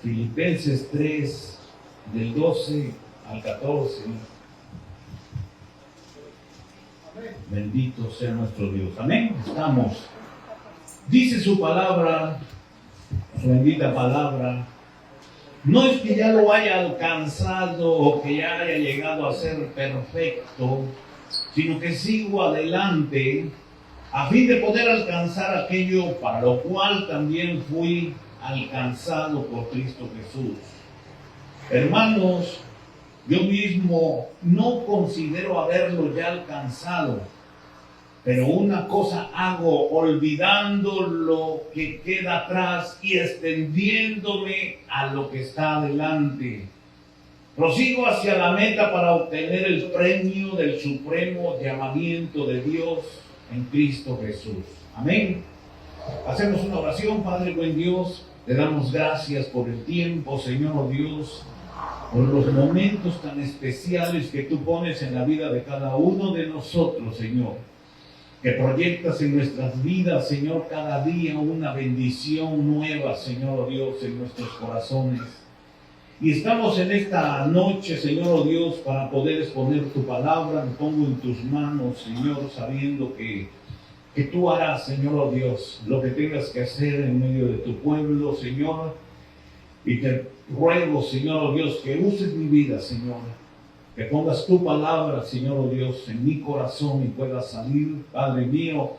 Filipenses 3, del 12 al 14. Bendito sea nuestro Dios. Amén. Estamos. Dice su palabra, su bendita palabra. No es que ya lo haya alcanzado o que ya haya llegado a ser perfecto, sino que sigo adelante a fin de poder alcanzar aquello para lo cual también fui alcanzado por Cristo Jesús. Hermanos, yo mismo no considero haberlo ya alcanzado, pero una cosa hago, olvidando lo que queda atrás y extendiéndome a lo que está adelante. Prosigo hacia la meta para obtener el premio del supremo llamamiento de Dios en Cristo Jesús. Amén. Hacemos una oración. Padre buen Dios, te damos gracias por el tiempo, Señor Dios, por los momentos tan especiales que tú pones en la vida de cada uno de nosotros, Señor, que proyectas en nuestras vidas, Señor, cada día una bendición nueva, Señor Dios, en nuestros corazones. Y estamos en esta noche, Señor Dios, para poder exponer tu palabra. Me pongo en tus manos, Señor, sabiendo que tú harás, Señor Dios, lo que tengas que hacer en medio de tu pueblo, Señor. Y te ruego, Señor Dios, que uses mi vida, Señor. Que pongas tu palabra, Señor Dios, en mi corazón y pueda salir, Padre mío,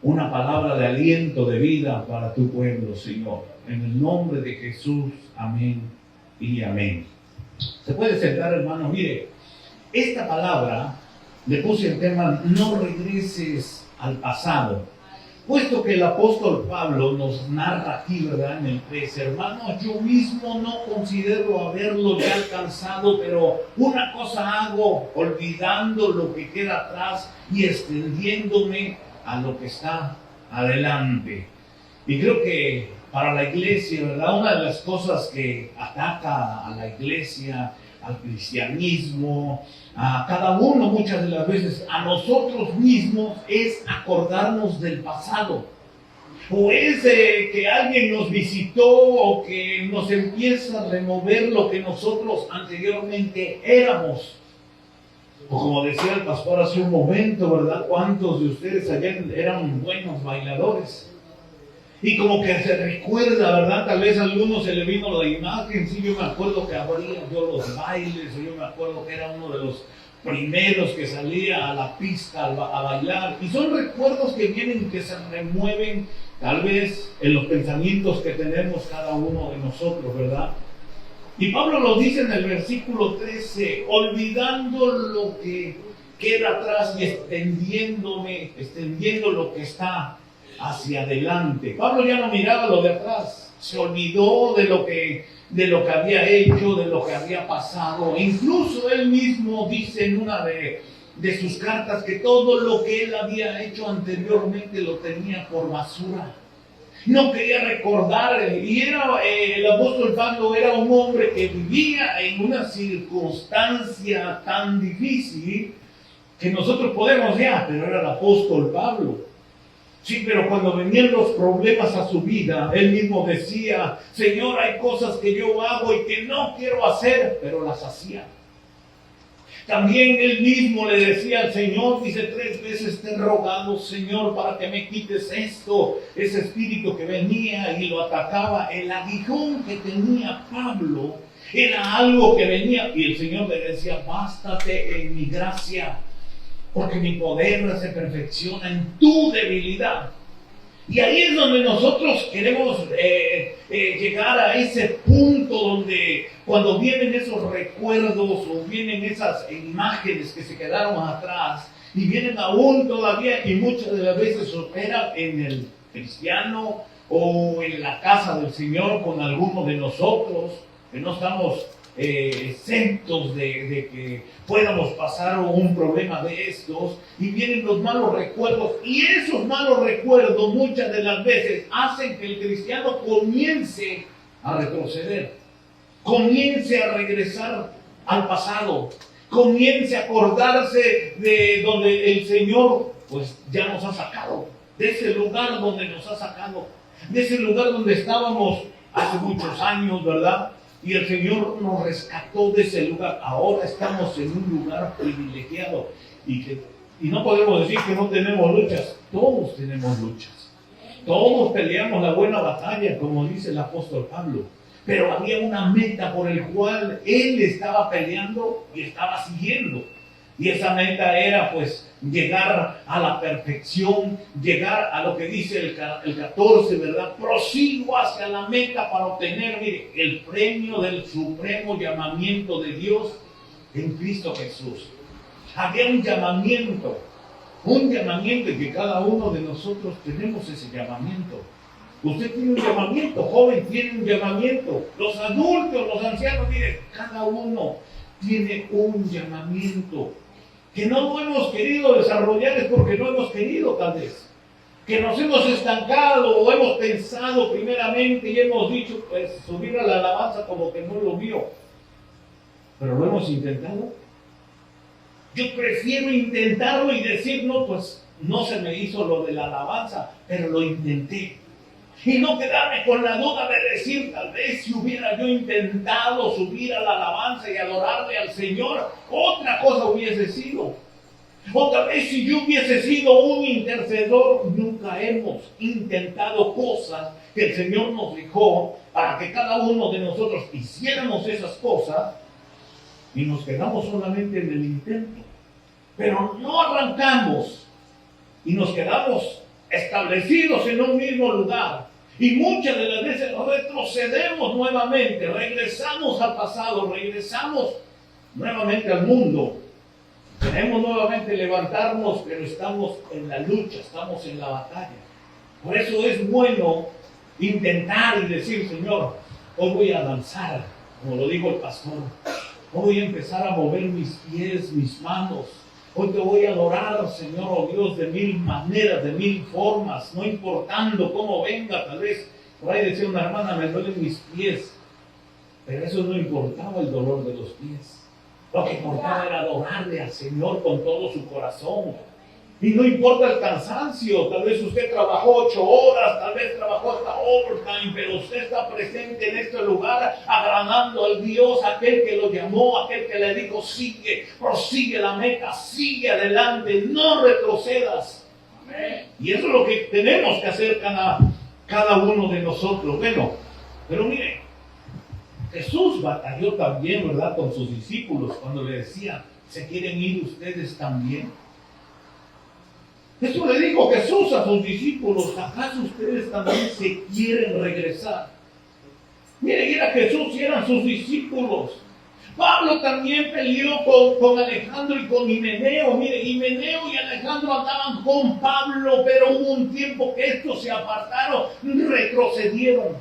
una palabra de aliento, de vida para tu pueblo, Señor. En el nombre de Jesús, amén y amén. Se puede sentar, hermano. Mire, esta palabra le puse el tema: no regreses al pasado. Puesto que el apóstol Pablo nos narra aquí, ¿verdad? En el 13, hermanos, yo mismo no considero haberlo ya alcanzado, pero una cosa hago, olvidando lo que queda atrás y extendiéndome a lo que está adelante. Y creo que para la iglesia, ¿verdad? Una de las cosas que ataca a la iglesia, al cristianismo, a cada uno muchas de las veces, a nosotros mismos, es acordarnos del pasado. O es que alguien nos visitó o que nos empieza a remover lo que nosotros anteriormente éramos. O como decía el pastor hace un momento, ¿verdad? ¿Cuántos de ustedes allá eran buenos bailadores? Y como que se recuerda, ¿verdad? Tal vez a algunos se le vino la imagen. Sí, yo me acuerdo que abría yo los bailes, o yo me acuerdo que era uno de los primeros que salía a la pista a bailar. Y son recuerdos que vienen, que se remueven tal vez en los pensamientos que tenemos cada uno de nosotros, ¿verdad? Y Pablo lo dice en el versículo 13, olvidando lo que queda atrás y extendiendo lo que está hacia adelante. Pablo ya no miraba lo de atrás, se olvidó de lo que había hecho, de lo que había pasado. Incluso él mismo dice en una de sus cartas que todo lo que él había hecho anteriormente lo tenía por basura. No quería recordar, y el apóstol Pablo era un hombre que vivía en una circunstancia tan difícil que nosotros podemos pero era el apóstol Pablo. Sí, pero cuando venían los problemas a su vida, él mismo decía: Señor, hay cosas que yo hago y que no quiero hacer, pero las hacía. También él mismo le decía al Señor, dice: 3 veces te he rogado, Señor, para que me quites esto, ese espíritu que venía y lo atacaba. El aguijón que tenía Pablo era algo que venía, y el Señor le decía: bástate en mi gracia, porque mi poder se perfecciona en tu debilidad. Y ahí es donde nosotros queremos llegar a ese punto donde cuando vienen esos recuerdos o vienen esas imágenes que se quedaron atrás y vienen aún todavía, y muchas de las veces operan en el cristiano o en la casa del Señor con alguno de nosotros, que no estamos exentos de que podamos pasar un problema de estos, y vienen los malos recuerdos, y esos malos recuerdos muchas de las veces hacen que el cristiano comience a retroceder, comience a regresar al pasado, comience a acordarse de donde el Señor pues ya nos ha sacado, de ese lugar donde nos ha sacado, de ese lugar donde estábamos hace muchos años, ¿verdad? Y el Señor nos rescató de ese lugar. Ahora estamos en un lugar privilegiado. Y no podemos decir que no tenemos luchas. Todos tenemos luchas. Todos peleamos la buena batalla, como dice el apóstol Pablo. Pero había una meta por el cual él estaba peleando y estaba siguiendo. Y esa meta era pues llegar a la perfección, llegar a lo que dice el 14, ¿verdad? Prosigo hacia la meta para obtener, mire, el premio del supremo llamamiento de Dios en Cristo Jesús. Había un llamamiento y que cada uno de nosotros tenemos ese llamamiento. Usted tiene un llamamiento, joven tiene un llamamiento, los adultos, los ancianos, mire, cada uno tiene un llamamiento. Que no lo hemos querido desarrollar es porque no hemos querido, tal vez. Que nos hemos estancado o hemos pensado primeramente y hemos dicho, pues subir a la alabanza como que no es lo mío. Pero lo hemos intentado. Yo prefiero intentarlo y decir, no, pues no se me hizo lo de la alabanza, pero lo intenté. Y no quedarme con la duda de decir, tal vez si hubiera yo intentado subir a la alabanza y adorarle al Señor, otra cosa hubiese sido. O tal vez si yo hubiese sido un intercesor, nunca hemos intentado cosas que el Señor nos dejó para que cada uno de nosotros hiciéramos esas cosas y nos quedamos solamente en el intento. Pero no arrancamos y nos quedamos establecidos en un mismo lugar. Y muchas de las veces retrocedemos nuevamente, regresamos al pasado, regresamos nuevamente al mundo. Queremos nuevamente levantarnos, pero estamos en la lucha, estamos en la batalla. Por eso es bueno intentar y decir, Señor, hoy voy a danzar, como lo dijo el pastor. Hoy voy a empezar a mover mis pies, mis manos. Hoy te voy a adorar, Señor, oh Dios, de mil maneras, de mil formas, no importando cómo venga. Tal vez, por ahí decía una hermana, me duelen mis pies. Pero eso no importaba, el dolor de los pies. Lo que importaba era adorarle al Señor con todo su corazón. Y no importa el cansancio, tal vez usted trabajó 8 horas, tal vez trabajó hasta overtime, pero usted está presente en este lugar agradando al Dios, aquel que lo llamó, aquel que le dijo, sigue, prosigue la meta, sigue adelante, no retrocedas. Amén. Y eso es lo que tenemos que hacer cada uno de nosotros. Bueno, pero mire, Jesús batalló también, ¿verdad?, con sus discípulos cuando le decía, ¿se quieren ir ustedes también? Eso le dijo Jesús a sus discípulos, ¿acaso ustedes también se quieren regresar? Miren, era Jesús y eran sus discípulos. Pablo también peleó con Alejandro y con Himeneo. Miren, Himeneo y Alejandro andaban con Pablo, pero hubo un tiempo que estos se apartaron, retrocedieron.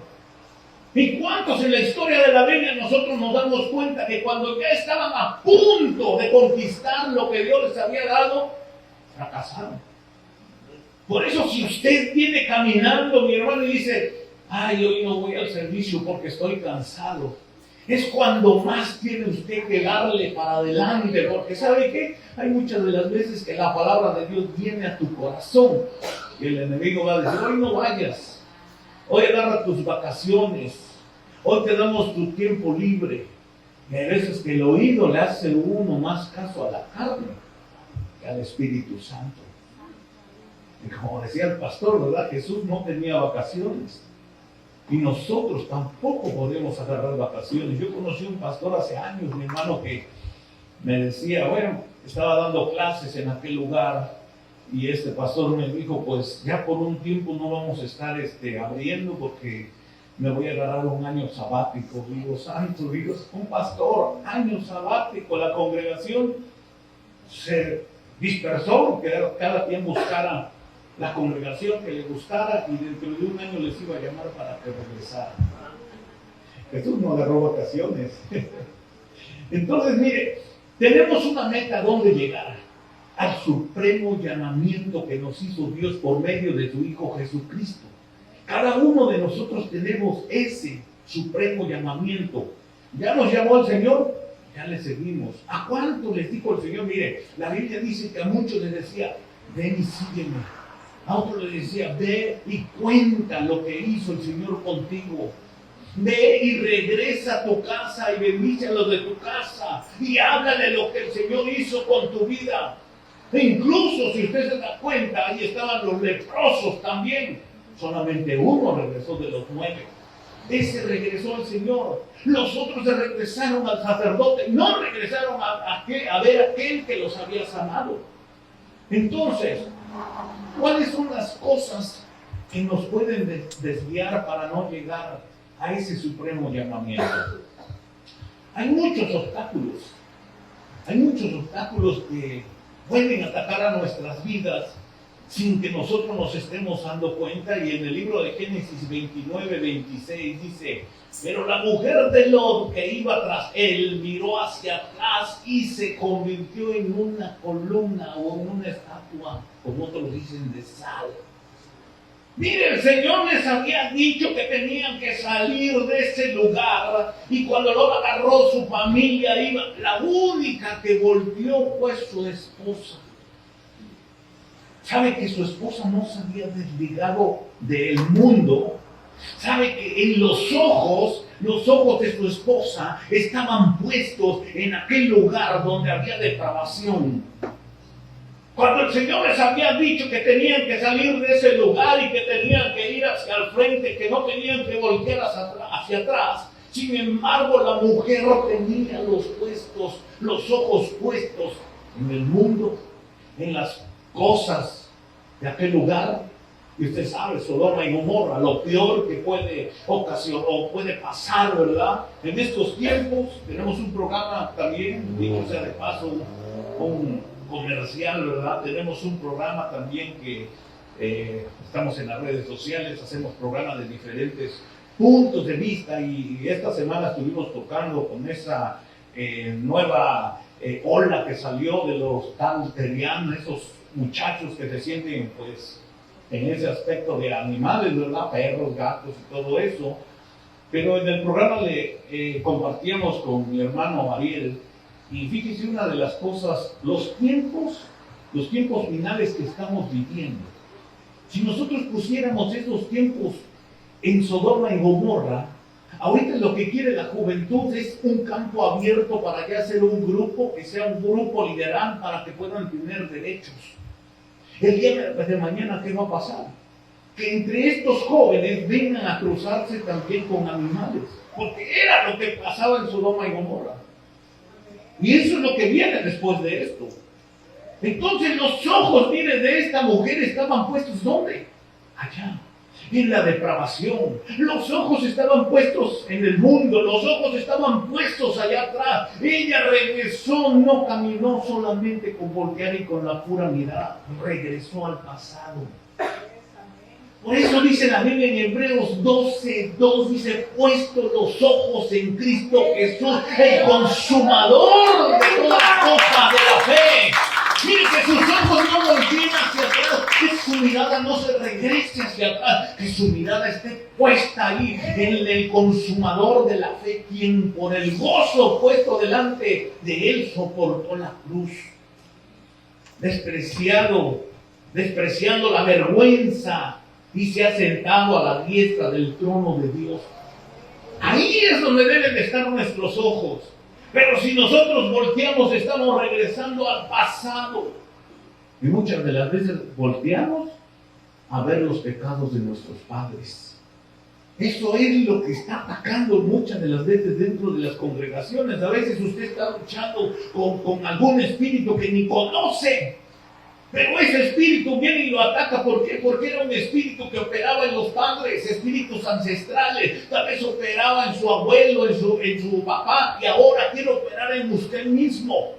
¿Y cuántos en la historia de la Biblia nosotros nos damos cuenta que cuando ya estaban a punto de conquistar lo que Dios les había dado, fracasaron? Por eso si usted viene caminando, mi hermano, y dice, ay, hoy no voy al servicio porque estoy cansado, es cuando más tiene usted que darle para adelante, porque ¿sabe qué? Hay muchas de las veces que la palabra de Dios viene a tu corazón y el enemigo va a decir, hoy no vayas, hoy agarra tus vacaciones, hoy te damos tu tiempo libre. Y hay veces que el oído le hace uno más caso a la carne que al Espíritu Santo. Y como decía el pastor, ¿verdad? Jesús no tenía vacaciones. Y nosotros tampoco podemos agarrar vacaciones. Yo conocí un pastor hace años, mi hermano, que me decía, bueno, estaba dando clases en aquel lugar. Y este pastor me dijo, pues ya por un tiempo no vamos a estar abriendo porque me voy a agarrar un año sabático. Digo, santo Dios, un pastor, año sabático. La congregación se dispersó, que cada quien buscara la congregación que le gustara y dentro de un año les iba a llamar para que regresaran. Jesús no agarró vacaciones. Entonces, mire, tenemos una meta donde llegar, al supremo llamamiento que nos hizo Dios por medio de su Hijo Jesucristo. Cada uno de nosotros tenemos ese supremo llamamiento. Ya nos llamó el Señor, ya le seguimos. ¿A cuánto les dijo el Señor? Mire, la Biblia dice que a muchos les decía, ven y sígueme. A otro le decía, ve y cuenta lo que hizo el Señor contigo. Ve y regresa a tu casa y bendice a los de tu casa y habla de lo que el Señor hizo con tu vida. E incluso si usted se da cuenta, ahí estaban los leprosos también. Solamente uno regresó de los 9. Ese regresó al Señor. Los otros se regresaron al sacerdote. No regresaron a ver a aquel que los había sanado. Entonces, ¿cuáles son las cosas que nos pueden desviar para no llegar a ese supremo llamamiento? Hay muchos obstáculos. Hay muchos obstáculos que pueden atacar a nuestras vidas sin que nosotros nos estemos dando cuenta. Y en el libro de Génesis 29-26 dice: pero la mujer de Lot que iba tras él miró hacia atrás y se convirtió en una columna o en una estatua, como otros dicen, de sal. Mire, el Señor les había dicho que tenían que salir de ese lugar, y cuando Lot agarró su familia, iba, la única que volvió fue su esposa. Sabe que su esposa no se había desligado del mundo. Sabe que en los ojos de su esposa estaban puestos en aquel lugar donde había depravación. Cuando el Señor les había dicho que tenían que salir de ese lugar y que tenían que ir hacia el frente, que no tenían que voltear hacia atrás, sin embargo la mujer tenía los ojos puestos en el mundo, en las cosas de aquel lugar. Y usted sabe, Sodoma y Gomorra, lo peor que puede ocasionar o puede pasar, ¿verdad? En estos tiempos tenemos un programa también, dicho sea de paso, un comercial, ¿verdad? Tenemos un programa también que estamos en las redes sociales, hacemos programas de diferentes puntos de vista, y esta semana estuvimos tocando con esa nueva ola que salió de los Talterianos, esos muchachos que se sienten pues en ese aspecto de animales, ¿verdad? Perros, gatos y todo eso. Pero en el programa le compartíamos con mi hermano Ariel, y fíjese una de las cosas, los tiempos finales que estamos viviendo. Si nosotros pusiéramos esos tiempos en Sodoma y Gomorra, ahorita lo que quiere la juventud es un campo abierto para ya hacer un grupo, que sea un grupo liberal para que puedan tener derechos. El día de mañana, ¿qué va a pasar? Que entre estos jóvenes vengan a cruzarse también con animales, porque era lo que pasaba en Sodoma y Gomorra. Y eso es lo que viene después de esto. Entonces los ojos, mire, de esta mujer estaban puestos, ¿dónde? Allá, en la depravación. Los ojos estaban puestos en el mundo, los ojos estaban puestos allá atrás. Ella regresó, no caminó solamente con voltear y con la pura mirada, regresó al pasado. Por eso dice la Biblia en Hebreos 12:2, dice: puesto los ojos en Cristo Jesús, el consumador de toda cosa de la fe. Mire, que sus ojos no volteen hacia atrás, que su mirada no se regrese hacia atrás, que su mirada esté puesta ahí en el consumador de la fe, quien por el gozo puesto delante de él soportó la cruz, despreciando la vergüenza, y se ha sentado a la diestra del trono de Dios. Ahí es donde deben de estar nuestros ojos. Pero si nosotros volteamos, estamos regresando al pasado. Y muchas de las veces volteamos a ver los pecados de nuestros padres. Eso es lo que está atacando muchas de las veces dentro de las congregaciones. A veces usted está luchando con algún espíritu que ni conoce. Pero ese espíritu viene y lo ataca. ¿Por qué? Porque era un espíritu que operaba en los padres, espíritus ancestrales. Tal vez operaba en su abuelo, en su papá, y ahora quiere operar en usted mismo.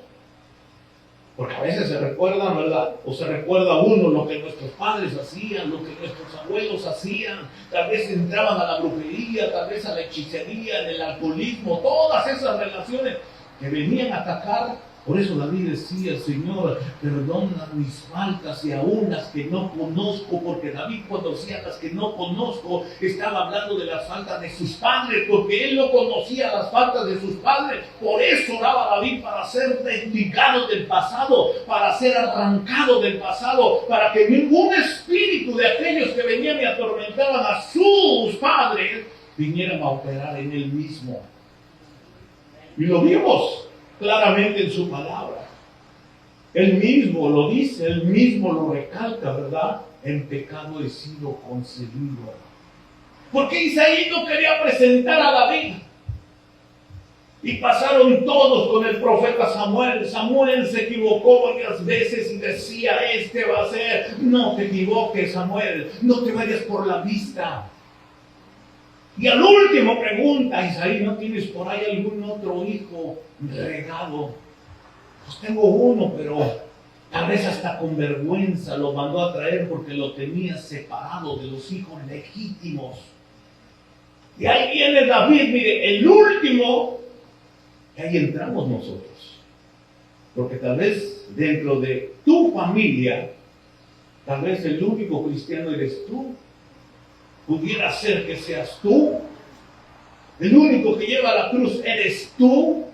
Porque a veces se recuerdan, ¿verdad? O se recuerda uno lo que nuestros padres hacían, lo que nuestros abuelos hacían. Tal vez entraban a la brujería, tal vez a la hechicería, en el alcoholismo, todas esas relaciones que venían a atacar. Por eso David decía: Señor, perdona mis faltas y aún las que no conozco, porque David, cuando decía las que no conozco, estaba hablando de las faltas de sus padres, porque él no conocía las faltas de sus padres. Por eso oraba David para ser desligado del pasado, para ser arrancado del pasado, para que ningún espíritu de aquellos que venían y atormentaban a sus padres vinieran a operar en él mismo. Y lo vimos claramente en su palabra. Él mismo lo dice, él mismo lo recalca, ¿verdad? En pecado he sido concebido. Porque Isaí no quería presentar a David. Y pasaron todos con el profeta Samuel. Samuel se equivocó varias veces y decía, este va a ser. No te equivoques, Samuel, no te vayas por la vista. Y al último pregunta Isaí, ¿no tienes por ahí algún otro hijo regado? Pues tengo uno, pero tal vez hasta con vergüenza lo mandó a traer porque lo tenía separado de los hijos legítimos. Y ahí viene David, mire, el último, que ahí entramos nosotros. Porque tal vez dentro de tu familia, tal vez el único cristiano eres tú. Pudiera ser que seas tú. El único que lleva la cruz eres tú.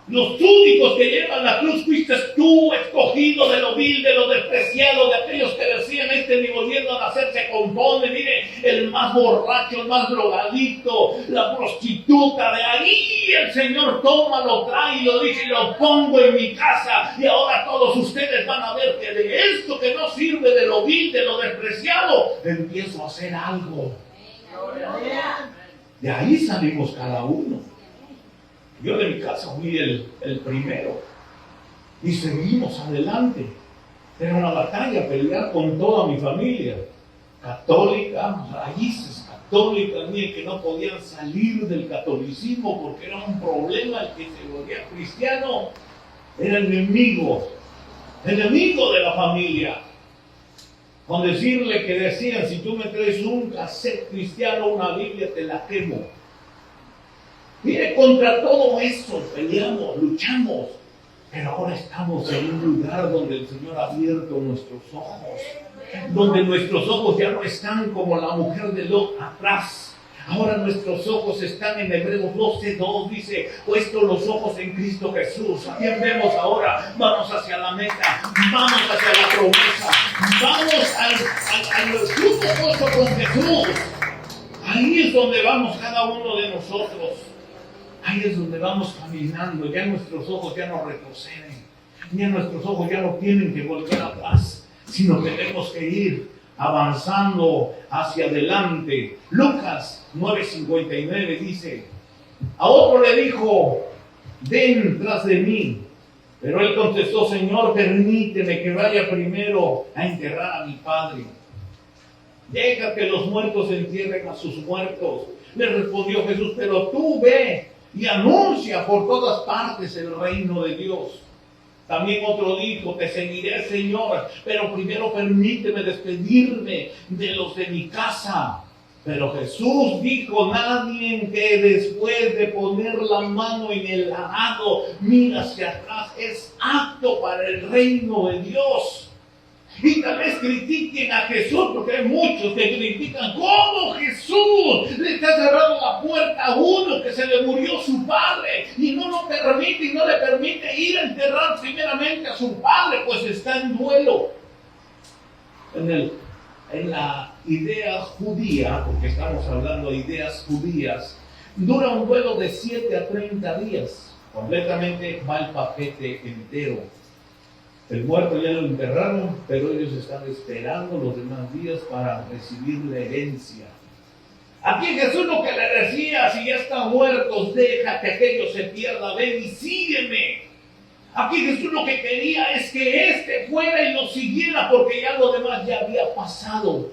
Los únicos que llevan la cruz fuiste tú, escogido de lo vil, de lo despreciado, de aquellos que decían, ni volviendo a nacer se compone. Mire, el más borracho, el más drogadicto, la prostituta, de ahí el Señor toma, lo trae y lo dice, y lo pongo en mi casa. Y ahora todos ustedes van a ver que de esto que no sirve, de lo vil, de lo despreciado, empiezo a hacer algo. De ahí salimos cada uno. Yo de mi casa fui el primero y seguimos adelante. Era una batalla pelear con toda mi familia, católica, raíces católicas, ni que no podían salir del catolicismo porque era un problema. El que se volvía cristiano era el enemigo de la familia. Con decirle que decían, si tú me traes un cassette cristiano, una Biblia, te la quemo. Mire, contra todo eso peleamos, luchamos, pero ahora estamos en un lugar donde el Señor ha abierto nuestros ojos, donde nuestros ojos ya no están como la mujer de Lot atrás. Ahora nuestros ojos están en Hebreos 12:2, dice, puesto los ojos en Cristo Jesús. ¿A quién vemos ahora? Vamos hacia la meta, vamos hacia la promesa, vamos al fruto puesto con Jesús. Ahí es donde vamos cada uno de nosotros. Ahí es donde vamos caminando. Ya nuestros ojos ya no retroceden. Ya nuestros ojos ya no tienen que volver atrás, sino que tenemos que ir avanzando hacia adelante. Lucas 9:59 dice, a otro le dijo, ven tras de mí. Pero él contestó, Señor, permíteme que vaya primero a enterrar a mi padre. Deja que los muertos entierren a sus muertos. Le respondió Jesús, pero tú ve y anuncia por todas partes el reino de Dios. También otro dijo, te seguiré, Señor, pero primero permíteme despedirme de los de mi casa. Pero Jesús dijo, nadie que después de poner la mano en el arado mira hacia atrás es apto para el reino de Dios. Y tal vez critiquen a Jesús, porque hay muchos que critican, ¿cómo Jesús le está cerrando la puerta a uno que se le murió su padre y no lo permite y no le permite ir a enterrar primeramente a su padre, pues está en duelo? En la idea judía, porque estamos hablando de ideas judías, dura un duelo de 7 a 30 días, completamente va el paquete entero. El muerto ya lo enterraron, pero ellos están esperando los demás días para recibir la herencia. Aquí Jesús lo que le decía, si ya están muertos, deja que aquello se pierda, ven y sígueme. Aquí Jesús lo que quería es que este fuera y lo siguiera, porque ya lo demás ya había pasado.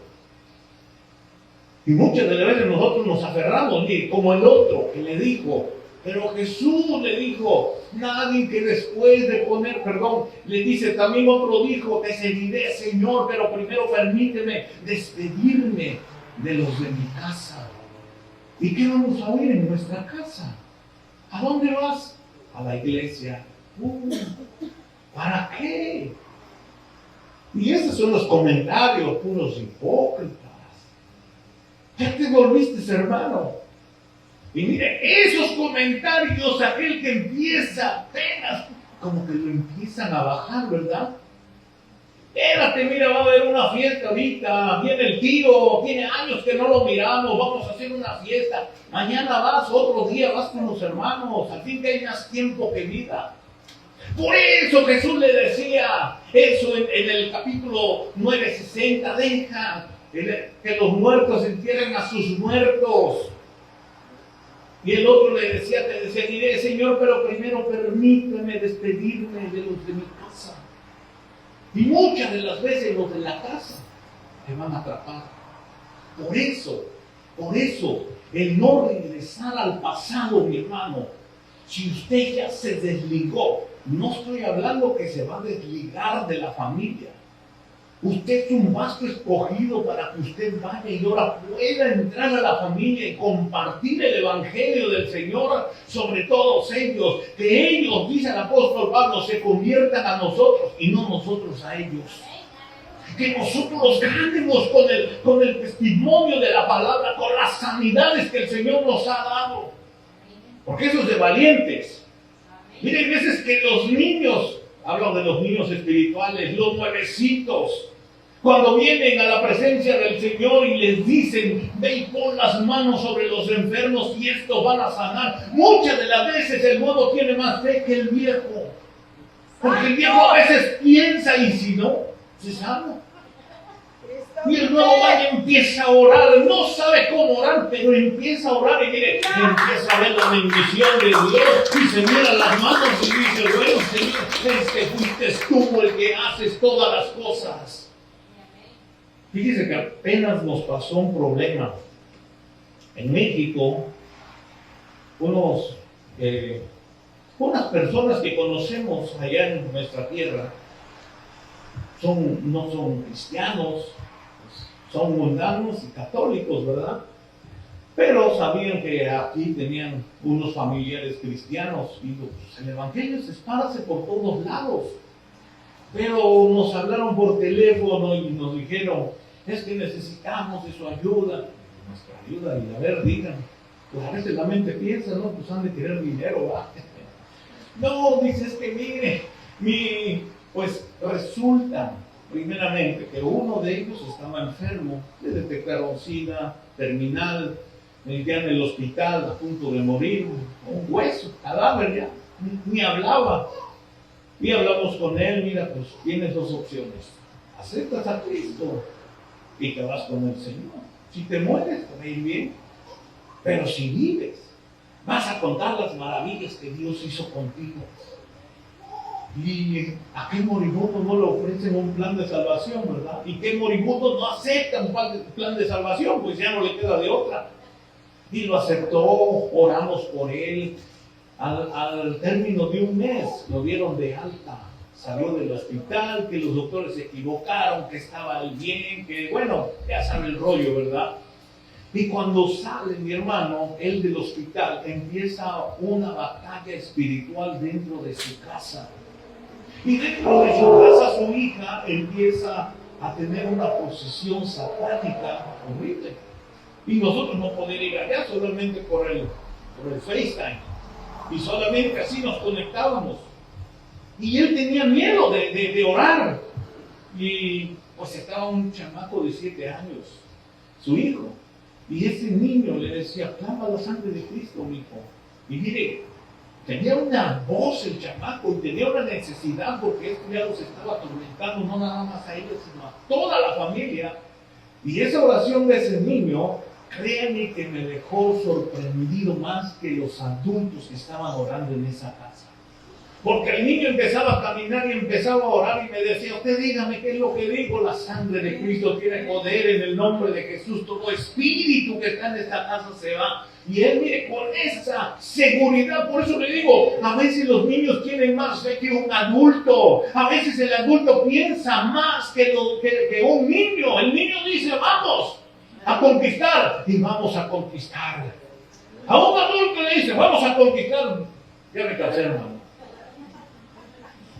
Y muchas de las veces nosotros nos aferramos, como el otro que le dijo, pero Jesús le dijo, nadie que después de poner, le dice, también otro dijo, te seguiré, Señor, pero primero permíteme despedirme de los de mi casa. ¿Y qué vamos a oír en nuestra casa? ¿A dónde vas? A la iglesia. ¿Para qué? Y esos son los comentarios puros hipócritas. Ya te volviste, hermano. Y mire, esos comentarios, aquel que empieza apenas, como que lo empiezan a bajar, ¿verdad? Espérate, mira, va a haber una fiesta ahorita, viene el tío, tiene años que no lo miramos, vamos a hacer una fiesta. Mañana vas, otro día vas con los hermanos, al fin que hay más tiempo que vida. Por eso Jesús le decía eso en el capítulo 9:60, deja que los muertos entierren a sus muertos. Y el otro le decía, te diré, Señor, pero primero permítame despedirme de los de mi casa. Y muchas de las veces los de la casa te van a atrapar. Por eso, el no regresar al pasado, mi hermano. Si usted ya se desligó, no estoy hablando que se va a desligar de la familia. Usted es un vaso escogido para que usted vaya y ahora pueda entrar a la familia y compartir el evangelio del Señor sobre todos ellos. Que ellos, dice el apóstol Pablo, se conviertan a nosotros y no nosotros a ellos. Que nosotros los ganemos con el testimonio de la palabra, con las sanidades que el Señor nos ha dado. Porque eso es de valientes. Miren, hay veces que los niños, hablo de los niños espirituales, los nuevecitos, cuando vienen a la presencia del Señor y les dicen, ve y pon las manos sobre los enfermos y estos van a sanar. Muchas de las veces el nuevo tiene más fe que el viejo. Porque el viejo a veces piensa y si no, se sana. Y el nuevo va y empieza a orar, no sabe cómo orar, pero empieza a orar y mire, empieza a ver la bendición de Dios y se mira las manos y dice, bueno Señor, fuiste tú el que haces todas las cosas. Fíjese que apenas nos pasó un problema. En México, unas personas que conocemos allá en nuestra tierra, no son cristianos, son mundanos y católicos, ¿verdad? Pero sabían que aquí tenían unos familiares cristianos y pues, el evangelio se esparce por todos lados. Pero nos hablaron por teléfono y nos dijeron, es que necesitamos de su ayuda. Nuestra ayuda, y a ver, digan, pues a veces la mente piensa, ¿no? Pues han de querer dinero, ¿va? No, dices que mire, pues resulta, primeramente, que uno de ellos estaba enfermo, le detectaron SIDA, terminal, ya en el hospital, a punto de morir, un hueso, cadáver ya, ni hablaba. Y hablamos con él, mira, pues tienes dos opciones. Aceptas a Cristo y te vas con el Señor. Si te mueres, te va a ir bien. Pero si vives, vas a contar las maravillas que Dios hizo contigo. ¿Y a qué moribundo no le ofrecen un plan de salvación, verdad? ¿Y qué moribundo no acepta un plan de salvación? Pues ya no le queda de otra. Y lo aceptó, oramos por él. Al término de un mes lo dieron de alta. Salió del hospital, que los doctores se equivocaron, que estaba bien, que bueno, ya sabe el rollo, ¿verdad? Y cuando sale mi hermano, él del hospital, empieza una batalla espiritual dentro de su casa. Y dentro de su casa su hija empieza a tener una posesión satánica horrible. Y nosotros no podemos ir allá solamente por el FaceTime. Y solamente así nos conectábamos. Y él tenía miedo de orar. Y pues estaba un chamaco de 7 años, su hijo. Y ese niño le decía, clama la sangre de Cristo, mi hijo. Y mire, tenía una voz el chamaco y tenía una necesidad porque esto ya los estaba atormentando, no nada más a ellos, sino a toda la familia. Y esa oración de ese niño, créanme que me dejó sorprendido más que los adultos que estaban orando en esa casa. Porque el niño empezaba a caminar y empezaba a orar y me decía, usted dígame qué es lo que digo, la sangre de Cristo tiene poder en el nombre de Jesús, todo espíritu que está en esta casa se va. Y él, mire, con esa seguridad, por eso le digo, a veces los niños tienen más fe que un adulto, a veces el adulto piensa más que un niño. El niño dice, vamos a conquistar, y vamos a conquistar. A un adulto le dice, vamos a conquistar, ya me cansé, hermano.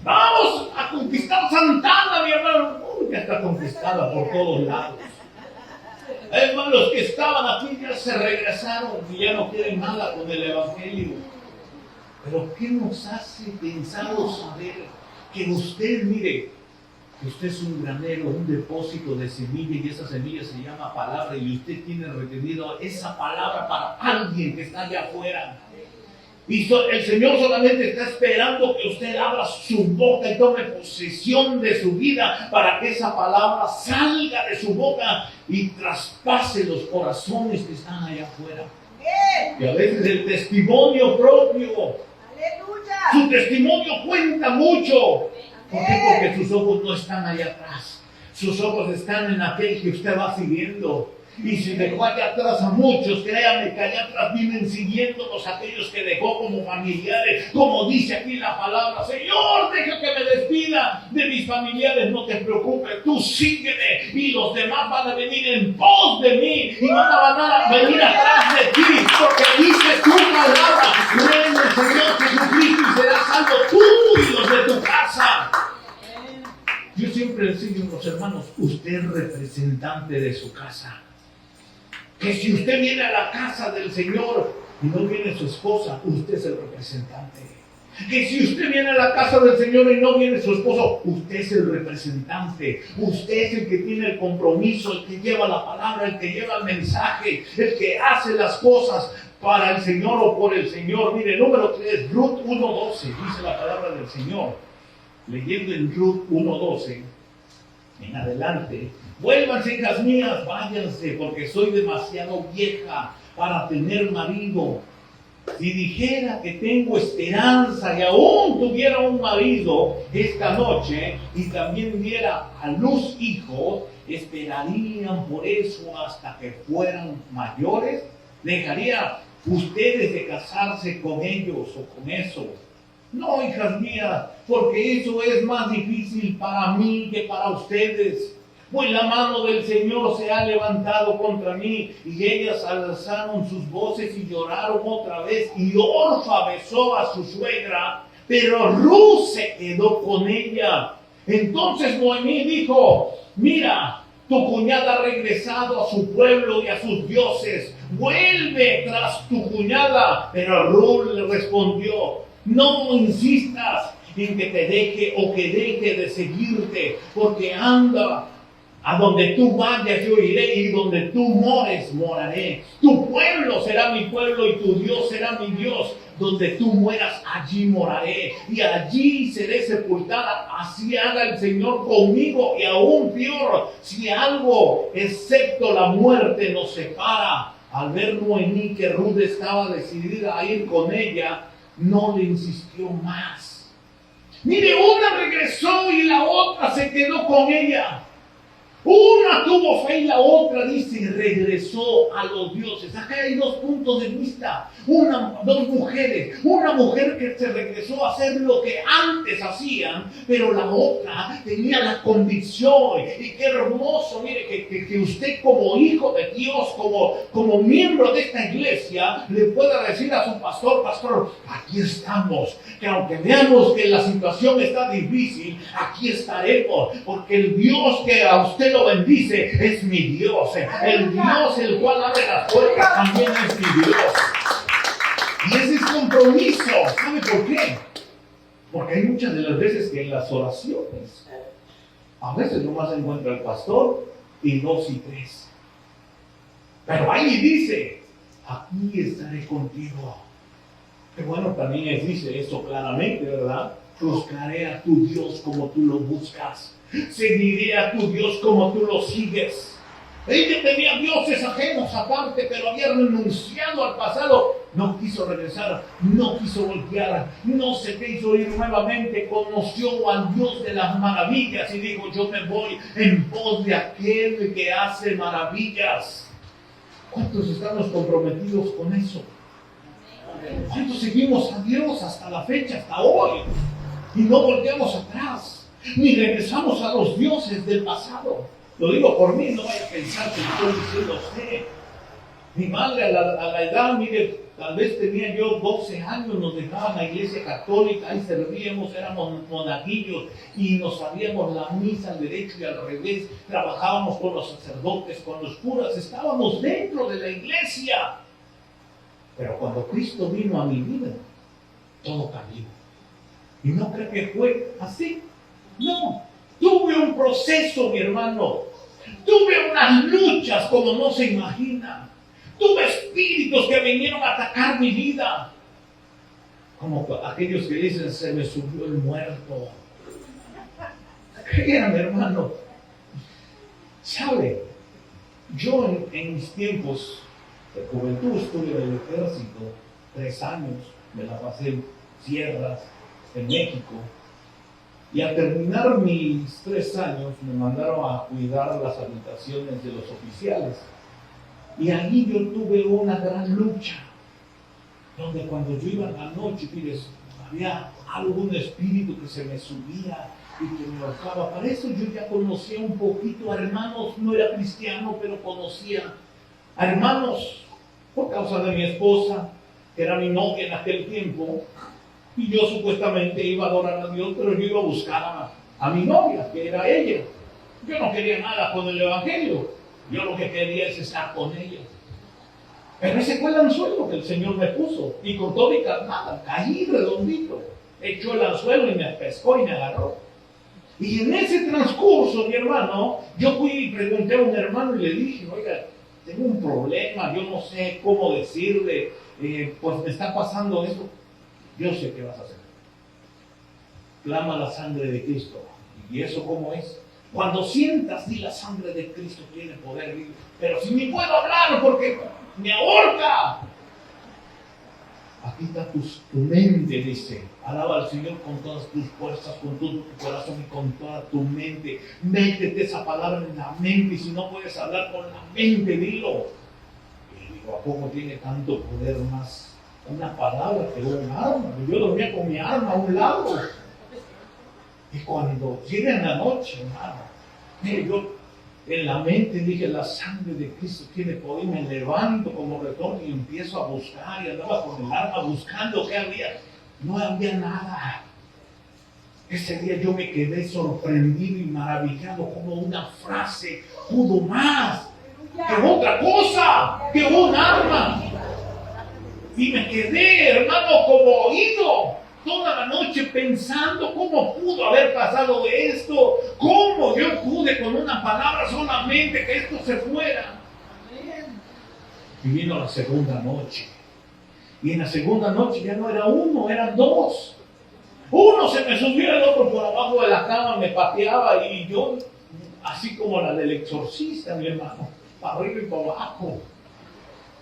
Vamos a conquistar Santana, mi hermano. Uy, ya está conquistada por todos lados. Hermanos, los que estaban aquí ya se regresaron y ya no quieren nada con el Evangelio. Pero ¿qué nos hace pensar o saber que usted, mire, Usted es un granero, un depósito de semilla y esa semilla se llama palabra y usted tiene retenido esa palabra para alguien que está allá afuera. Y el Señor solamente está esperando que usted abra su boca y tome posesión de su vida para que esa palabra salga de su boca y traspase los corazones que están allá afuera. Y a veces el testimonio propio, su testimonio cuenta mucho. ¿Por qué? Porque sus ojos no están allá atrás. Sus ojos están en aquel que usted va siguiendo. Y si dejó allá atrás a muchos, créame que allá atrás vienen siguiéndonos aquellos que dejó como familiares. Como dice aquí la palabra, Señor, deja que me despida de mis familiares. No te preocupes, tú sígueme. Y los demás van a venir en pos de mí. Y van a venir atrás de ti. Porque dice tu palabra. Cree en el Señor Jesucristo y serás salvo tú y los de tu casa. Yo siempre les digo a los hermanos, usted es representante de su casa. Que si usted viene a la casa del Señor y no viene su esposa, usted es el representante. Que si usted viene a la casa del Señor y no viene su esposo, usted es el representante. Usted es el que tiene el compromiso, el que lleva la palabra, el que lleva el mensaje, el que hace las cosas para el Señor o por el Señor. Mire, número 3, Ruth 1:12, dice la palabra del Señor. Leyendo en Ruth 1:12 en adelante. Vuélvanse, hijas mías, váyanse, porque soy demasiado vieja para tener marido. Si dijera que tengo esperanza y aún tuviera un marido esta noche y también diera a luz hijos, esperarían por eso hasta que fueran mayores. ¿Dejaría ustedes de casarse con ellos o con eso? No, hijas mías, porque eso es más difícil para mí que para ustedes. Pues la mano del Señor se ha levantado contra mí. Y ellas alzaron sus voces y lloraron otra vez. Y Orfa besó a su suegra, pero Ruth se quedó con ella. Entonces Noemí dijo, mira, tu cuñada ha regresado a su pueblo y a sus dioses. Vuelve tras tu cuñada. Pero Ruth le respondió, no insistas en que te deje o que deje de seguirte, porque anda. A donde tú vayas yo iré y donde tú mores moraré. Tu pueblo será mi pueblo y tu Dios será mi Dios. Donde tú mueras allí moraré y allí seré sepultada. Así haga el Señor conmigo y aún peor, si algo excepto la muerte nos separa. Al ver Noemí que Ruth estaba decidida a ir con ella, no le insistió más. Mire, una regresó y la otra se quedó con ella. Una tuvo fe y la otra, dice, regresó a los dioses. Acá hay dos puntos de vista. Dos mujeres. Una mujer que se regresó a hacer lo que antes hacían, pero la otra tenía la convicción. Y qué hermoso, mire, que usted como hijo de Dios, como miembro de esta iglesia, le pueda decir a su pastor, pastor, aquí estamos. Que aunque veamos que la situación está difícil, aquí estaremos. Porque el Dios que a usted lo bendice es mi Dios. El Dios el cual abre las puertas también es mi Dios. Y ese es compromiso. ¿Sabe por qué? Porque hay muchas de las veces que en las oraciones a veces nomás encuentra el pastor y 2 y 3. Pero ahí dice, aquí estaré contigo. Que bueno, también dice eso claramente, ¿verdad? Buscaré a tu Dios como tú lo buscas. Seguiré a tu Dios como tú lo sigues. Ella tenía dioses ajenos aparte, pero había renunciado al pasado. No quiso regresar, no quiso voltear, no se quiso ir nuevamente. Conoció al Dios de las maravillas y dijo, yo me voy en pos de aquel que hace maravillas. ¿Cuántos estamos comprometidos con eso? ¿Cuántos seguimos a Dios hasta la fecha, hasta hoy? Y no volteamos atrás, ni regresamos a los dioses del pasado. Lo digo por mí, no vaya a pensar que estoy diciendo usted. Mi madre a la edad, mire, tal vez tenía yo 12 años, nos dejaban a la iglesia católica, ahí servíamos, éramos monaguillos y nos sabíamos la misa al derecho y al revés, trabajábamos con los sacerdotes, con los curas, estábamos dentro de la iglesia. Pero cuando Cristo vino a mi vida, todo cambió. Y no creo que fue así. No. Tuve un proceso, mi hermano. Tuve unas luchas como no se imagina. Tuve espíritus que vinieron a atacar mi vida. Como aquellos que dicen, se me subió el muerto. Créame, hermano. ¿Sabe? Yo en mis tiempos de juventud estuve en el ejército 3 años. Me la pasé en sierras, en México. Y al terminar mis 3 años me mandaron a cuidar las habitaciones de los oficiales. Y allí yo tuve una gran lucha, donde cuando yo iba en la noche, mires, había algún espíritu que se me subía y que me ahorcaba. Para eso yo ya conocía un poquito a hermanos, no era cristiano, pero conocía a hermanos por causa de mi esposa, que era mi novia en aquel tiempo. Y yo supuestamente iba a adorar a Dios, pero yo iba a buscar a mi novia, que era ella. Yo no quería nada con el evangelio. Yo lo que quería es estar con ella. Pero ese fue el anzuelo que el Señor me puso. Y con todo y carnada, caí redondito. Echó el anzuelo y me pescó y me agarró. Y en ese transcurso, mi hermano, yo fui y pregunté a un hermano y le dije, oiga, tengo un problema, yo no sé cómo decirle, pues me está pasando esto. Yo sé qué vas a hacer. Clama la sangre de Cristo. ¿Y eso cómo es? Cuando sientas, di la sangre de Cristo tiene poder. Pero si ni puedo hablar porque me ahorca. Aquí está tu mente, dice. Alaba al Señor con todas tus fuerzas, con todo tu corazón y con toda tu mente. Métete esa palabra en la mente. Y si no puedes hablar con la mente, dilo. Y digo, ¿a poco tiene tanto poder más una palabra que un arma? Yo dormía con mi arma a un lado. Y cuando llega en la noche, hermano, mire, yo en la mente dije, la sangre de Cristo tiene poder. Me levanto como retorno y empiezo a buscar. Y andaba con el arma buscando qué había. No había nada. Ese día yo me quedé sorprendido y maravillado como una frase pudo más que otra cosa, que un arma. Y me quedé, hermano, como oído toda la noche pensando cómo pudo haber pasado esto, cómo yo pude con una palabra solamente que esto se fuera. Y vino la segunda noche. Y en la segunda noche ya no era uno, eran 2. Uno se me subió, el otro por abajo de la cama me pateaba y yo, así como la del exorcista, mi hermano, para arriba y para abajo.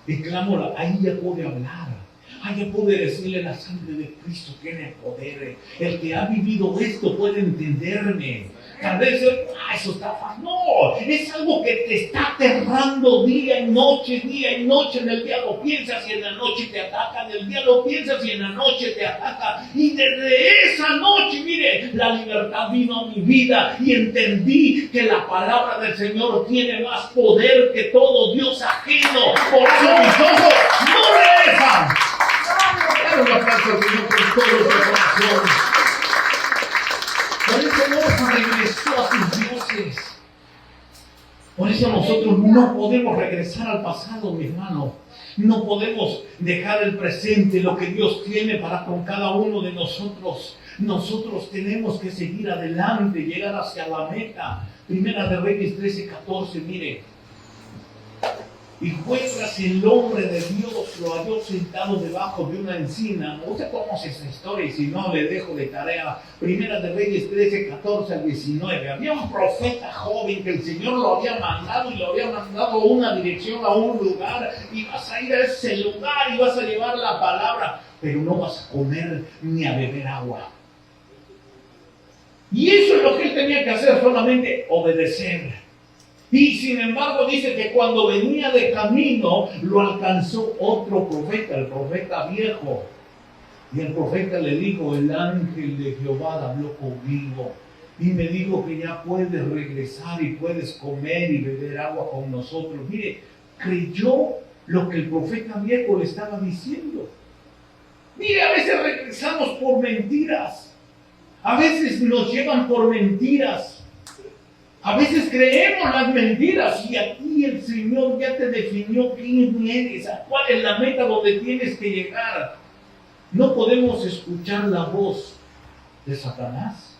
Y clamo, ahí ya pude hablar. Ahí ya pude decirle, la sangre de Cristo tiene poder. El que ha vivido esto puede entenderme. Tal vez, eso está fácil. No, es algo que te está aterrando día y noche, en el día lo piensas y en la noche te ataca, en el día lo piensas y en la noche te ataca. Y desde esa noche, mire, la libertad vino a mi vida y entendí que la palabra del Señor tiene más poder que todo Dios ajeno. Por eso mis ojos no regresan. Dale un aplauso al Señor con todo su corazón. Por eso no regresó a sus dioses. Por eso nosotros no podemos regresar al pasado, mi hermano. No podemos dejar el presente, lo que Dios tiene para con cada uno de nosotros. Nosotros tenemos que seguir adelante, llegar hacia la meta. Primera de Reyes 13:14, mire. Y fue tras el hombre de Dios, lo halló sentado debajo de una encina. Usted conoce esa historia y si no le dejo de tarea. Primera de Reyes 13:14 al 19. Había un profeta joven que el Señor lo había mandado y lo había mandado a una dirección, a un lugar. Y vas a ir a ese lugar y vas a llevar la palabra, pero no vas a comer ni a beber agua. Y eso es lo que él tenía que hacer, solamente obedecer. Y sin embargo dice que cuando venía de camino lo alcanzó otro profeta, el profeta viejo. Y el profeta le dijo, el ángel de Jehová habló conmigo y me dijo que ya puedes regresar y puedes comer y beber agua con nosotros. Mire, creyó lo que el profeta viejo le estaba diciendo. Mire, a veces regresamos por mentiras. A veces nos llevan por mentiras. A veces creemos las mentiras y aquí el Señor ya te definió quién eres, a cuál es la meta donde tienes que llegar. No podemos escuchar la voz de Satanás.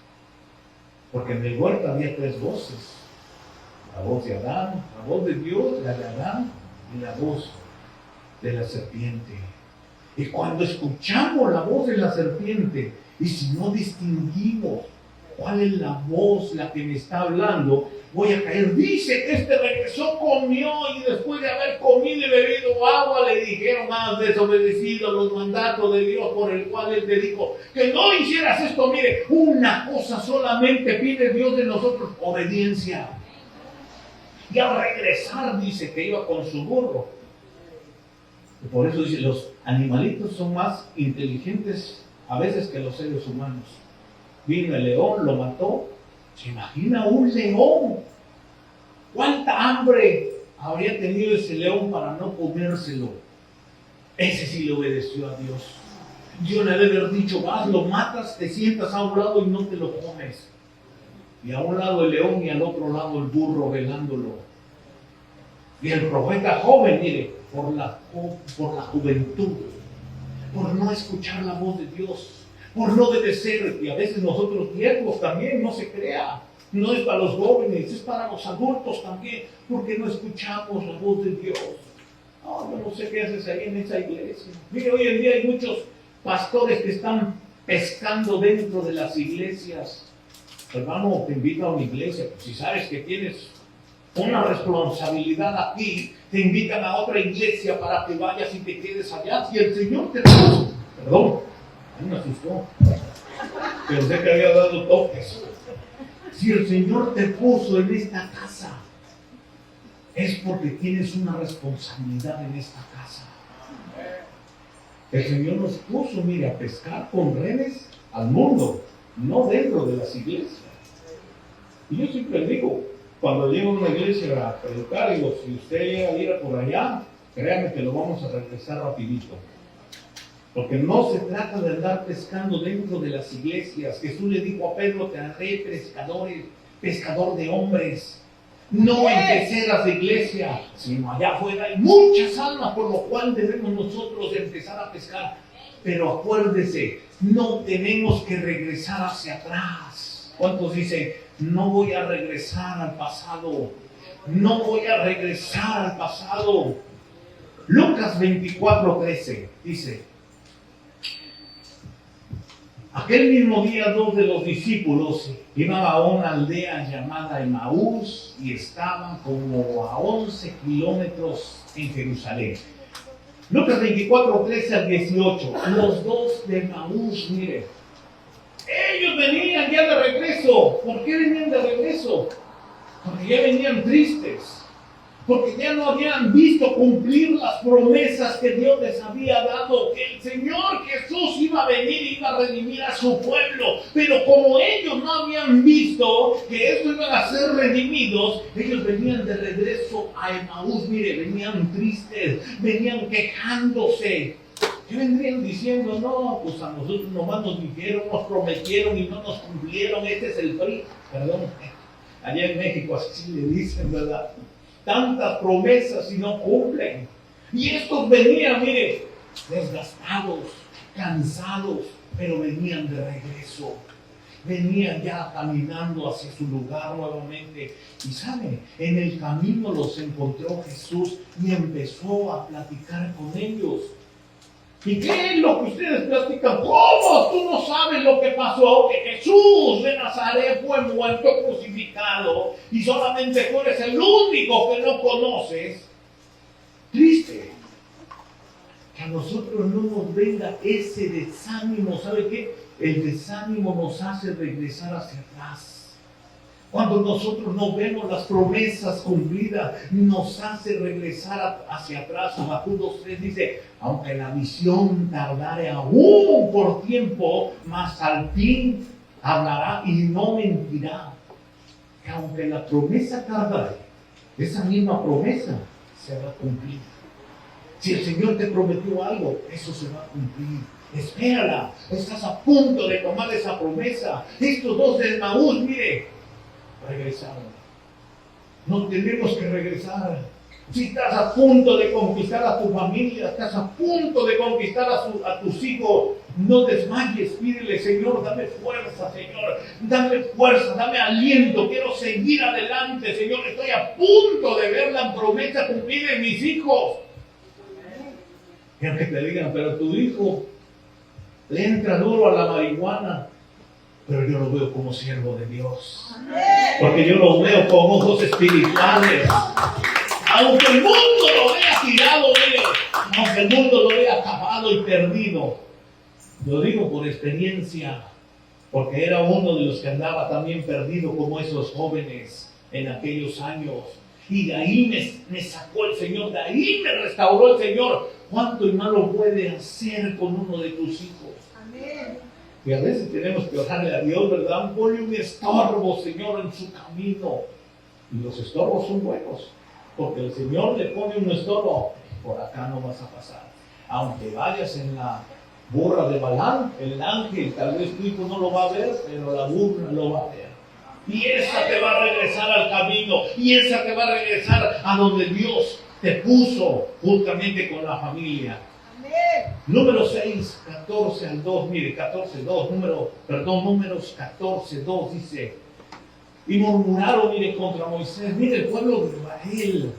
Porque en el huerto había tres voces. La voz de Adán, la voz de Dios, la de Adán y la voz de la serpiente. Y cuando escuchamos la voz de la serpiente, y si no distinguimos cuál es la voz la que me está hablando, voy a caer. Dice que regresó, comió, y después de haber comido y bebido agua, le dijeron: has desobedecido los mandatos de Dios, por el cual él te dijo que no hicieras esto. Mire, una cosa solamente pide Dios de nosotros: obediencia. Y al regresar dice que iba con su burro. Y por eso dice, los animalitos son más inteligentes a veces que los seres humanos. Vino el león, lo mató. ¿Se imagina un león? ¿Cuánta hambre habría tenido ese león para no comérselo? Ese sí le obedeció a Dios. Dios le debe haber dicho: vas, lo matas, te sientas a un lado y no te lo comes. Y a un lado el león y al otro lado el burro velándolo. Y el profeta joven, mire, por la juventud, por no escuchar la voz de Dios, por no obedecer. Y a veces nosotros viejos también, no se crea, no es para los jóvenes, es para los adultos también, porque no escuchamos la voz de Dios. No, yo no sé qué haces ahí en esa iglesia. Mire, hoy en día hay muchos pastores que están pescando dentro de las iglesias. Hermano, te invito a una iglesia, pues si sabes que tienes una responsabilidad aquí, te invitan a otra iglesia para que vayas y te quedes allá. Si el Señor te puso, perdón, a mí me asustó, pensé que había dado toques. Si el Señor te puso en esta casa, es porque tienes una responsabilidad en esta casa. El Señor nos puso, mire, a pescar con redes al mundo, no dentro de las iglesias. Y yo siempre digo, cuando llego a una iglesia a predicar, digo, si usted llega a ir por allá, créame que lo vamos a regresar rapidito. Porque no se trata de andar pescando dentro de las iglesias. Jesús le dijo a Pedro: te haré pescador de hombres. No en terceras iglesias, sino allá afuera hay muchas almas, por lo cual debemos nosotros empezar a pescar. Pero acuérdese, no tenemos que regresar hacia atrás. ¿Cuántos dicen: no voy a regresar al pasado? No voy a regresar al pasado. Lucas 24:13 dice: aquel mismo día 2 de los discípulos iban a una aldea llamada Emaús y estaban como a 11 kilómetros en Jerusalén. Lucas 24:13 al 18. Los dos de Emaús, mire, ellos venían ya de regreso. ¿Por qué venían de regreso? Porque ya venían tristes. Porque ya no habían visto cumplir las promesas que Dios les había dado, que el Señor Jesús iba a venir y iba a redimir a su pueblo. Pero como ellos no habían visto que esto iban a ser redimidos, ellos venían de regreso a Emaús. Mire, venían tristes, venían quejándose. ¿Qué vendrían diciendo? No, pues a nosotros nomás nos dijeron, nos prometieron y no nos cumplieron. Este es el PRI. Perdón, allá en México así le dicen, ¿verdad? Tantas promesas y no cumplen. Y estos venían, mire, desgastados, cansados, pero venían de regreso. Venían ya caminando hacia su lugar nuevamente. Y sabe, en el camino los encontró Jesús y empezó a platicar con ellos. ¿Y qué es lo que ustedes platican? ¿Cómo? Tú no sabes lo que pasó, que Jesús de Nazaret fue muerto, crucificado, y solamente tú eres el único que no conoces. Triste que a nosotros no nos venga ese desánimo. ¿Sabe qué? El desánimo nos hace regresar hacia atrás. Cuando nosotros no vemos las promesas cumplidas, nos hace regresar hacia atrás. Habacuc 2:3 dice: aunque la visión tardare aún por tiempo, mas al fin hablará y no mentirá. Que aunque la promesa tardare, esa misma promesa se va a cumplir. Si el Señor te prometió algo, eso se va a cumplir. Espérala, estás a punto de tomar esa promesa. Estos dos de Emaús, mire, regresaron. No tenemos que regresar. si estás a punto de conquistar a tu familia, estás a punto de conquistar a tus hijos, no desmayes, pídele, Señor, dame fuerza, Señor, dame fuerza, dame aliento, quiero seguir adelante, Señor, estoy a punto de ver la promesa cumplida en mis hijos. Quiero que te digan, pero tu hijo le entra duro a la marihuana, pero yo lo veo como siervo de Dios, porque yo lo veo con ojos espirituales. Aunque el mundo lo vea tirado, aunque el mundo lo vea acabado y perdido, lo digo por experiencia, porque era uno de los que andaba también perdido como esos jóvenes en aquellos años. Y de ahí me sacó el Señor, de ahí me restauró el Señor. ¿Cuánto y malo puede hacer con uno de tus hijos? Amén. Y a veces tenemos que orarle a Dios, ¿verdad? Ponle un estorbo, Señor, en su camino. Y los estorbos son buenos, porque el Señor le pone un estorbo. Por acá no vas a pasar. Aunque vayas en la burra de Balaam, el ángel, tal vez tu hijo no lo va a ver, pero la burra lo va a ver. Y esa te va a regresar al camino, y esa te va a regresar a donde Dios te puso, juntamente con la familia. Número 6, 14 al 2, mire, 14, 2, números 14, 2 dice: y murmuraron, mire, contra Moisés, mire, el pueblo de Israel,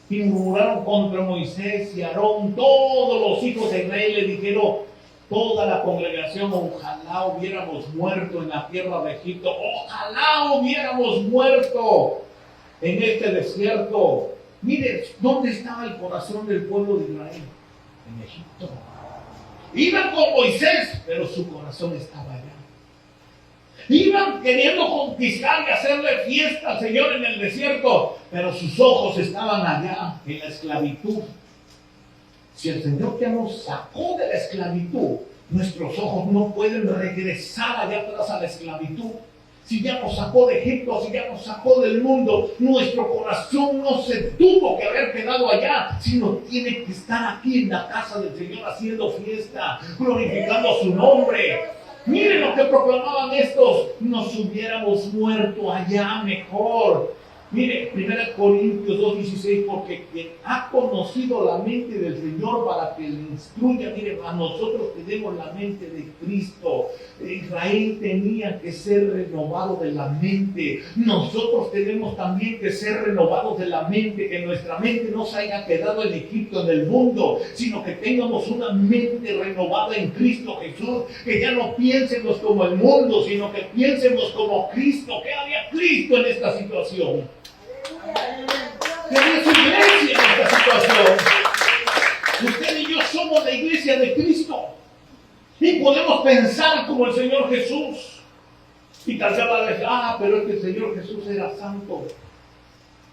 y murmuraron contra Moisés y Aarón, todos los hijos de Israel le dijeron, toda la congregación, ojalá hubiéramos muerto en la tierra de Egipto, ojalá hubiéramos muerto en este desierto. Mire, ¿dónde estaba el corazón del pueblo de Israel? En Egipto. Iban con Moisés, pero su corazón estaba allá. Iban queriendo conquistar y hacerle fiesta al Señor en el desierto, pero sus ojos estaban allá, en la esclavitud. Si el Señor ya nos sacó de la esclavitud, nuestros ojos no pueden regresar allá atrás a la esclavitud. Si ya nos sacó de Egipto, si ya nos sacó del mundo, nuestro corazón no se tuvo que haber quedado allá, sino tiene que estar aquí en la casa del Señor haciendo fiesta, glorificando su nombre. Miren lo que proclamaban estos: nos hubiéramos muerto allá mejor. Mire, 1 Corintios 2:16, porque quien ha conocido la mente del Señor para que le instruya, mire, a nosotros tenemos la mente de Cristo. Israel tenía que ser renovado de la mente. Nosotros tenemos también que ser renovados de la mente, que nuestra mente no se haya quedado en Egipto, en el mundo, sino que tengamos una mente renovada en Cristo Jesús, que ya no piensemos como el mundo, sino que piensemos como Cristo. ¿Qué haría Cristo en esta situación? Que es su iglesia en esta situación. Usted y yo somos la iglesia de Cristo y podemos pensar como el Señor Jesús. Y tal vez va a decir: pero es que el Señor Jesús era santo.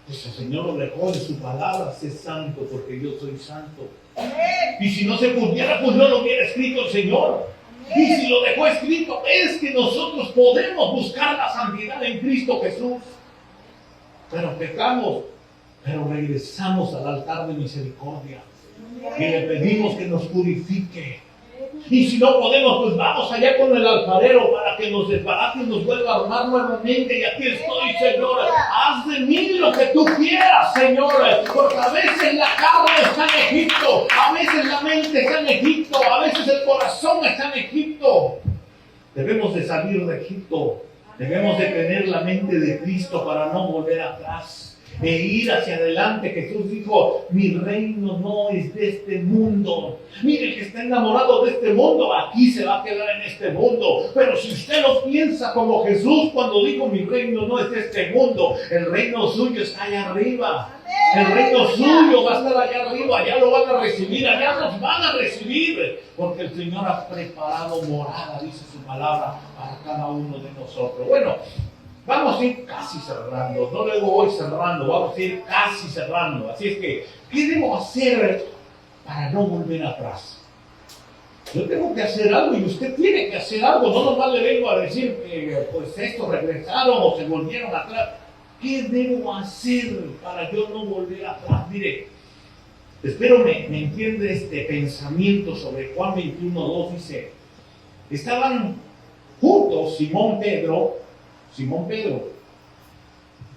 Pues el Señor lo dejó en su palabra: sé santo porque yo soy santo. Y si no se cumpliera, pues no lo hubiera escrito el Señor. Y si lo dejó escrito, es que nosotros podemos buscar la santidad en Cristo Jesús. Pero pecamos, pero regresamos al altar de misericordia y le pedimos que nos purifique. Y si no podemos, pues vamos allá con el alfarero para que nos desbarate y nos vuelva a armar nuevamente. Y aquí estoy, Señor, haz de mí lo que tú quieras, Señor, porque a veces la carne está en Egipto, a veces la mente está en Egipto, a veces el corazón está en Egipto. Debemos de salir de Egipto. Debemos de tener la mente de Cristo para no volver atrás e ir hacia adelante. Jesús dijo: mi reino no es de este mundo. Mire, el que está enamorado de este mundo, aquí se va a quedar en este mundo. Pero si usted lo piensa como Jesús cuando dijo: mi reino no es de este mundo, el reino suyo está allá arriba. El reino suyo va a estar allá arriba, allá lo van a recibir, allá nos van a recibir, porque el Señor ha preparado morada, dice su palabra, para cada uno de nosotros. Bueno, vamos a ir casi cerrando, no luego voy cerrando, vamos a ir casi cerrando. Así es que, ¿qué debo hacer para no volver atrás? Yo tengo que hacer algo y usted tiene que hacer algo, no nomás le vengo a decir que pues estos regresaron o se volvieron atrás. ¿Qué debo hacer para yo no volver atrás? Mire, espero me entiende este pensamiento sobre Juan 21:2. Dice: estaban juntos Simón Pedro,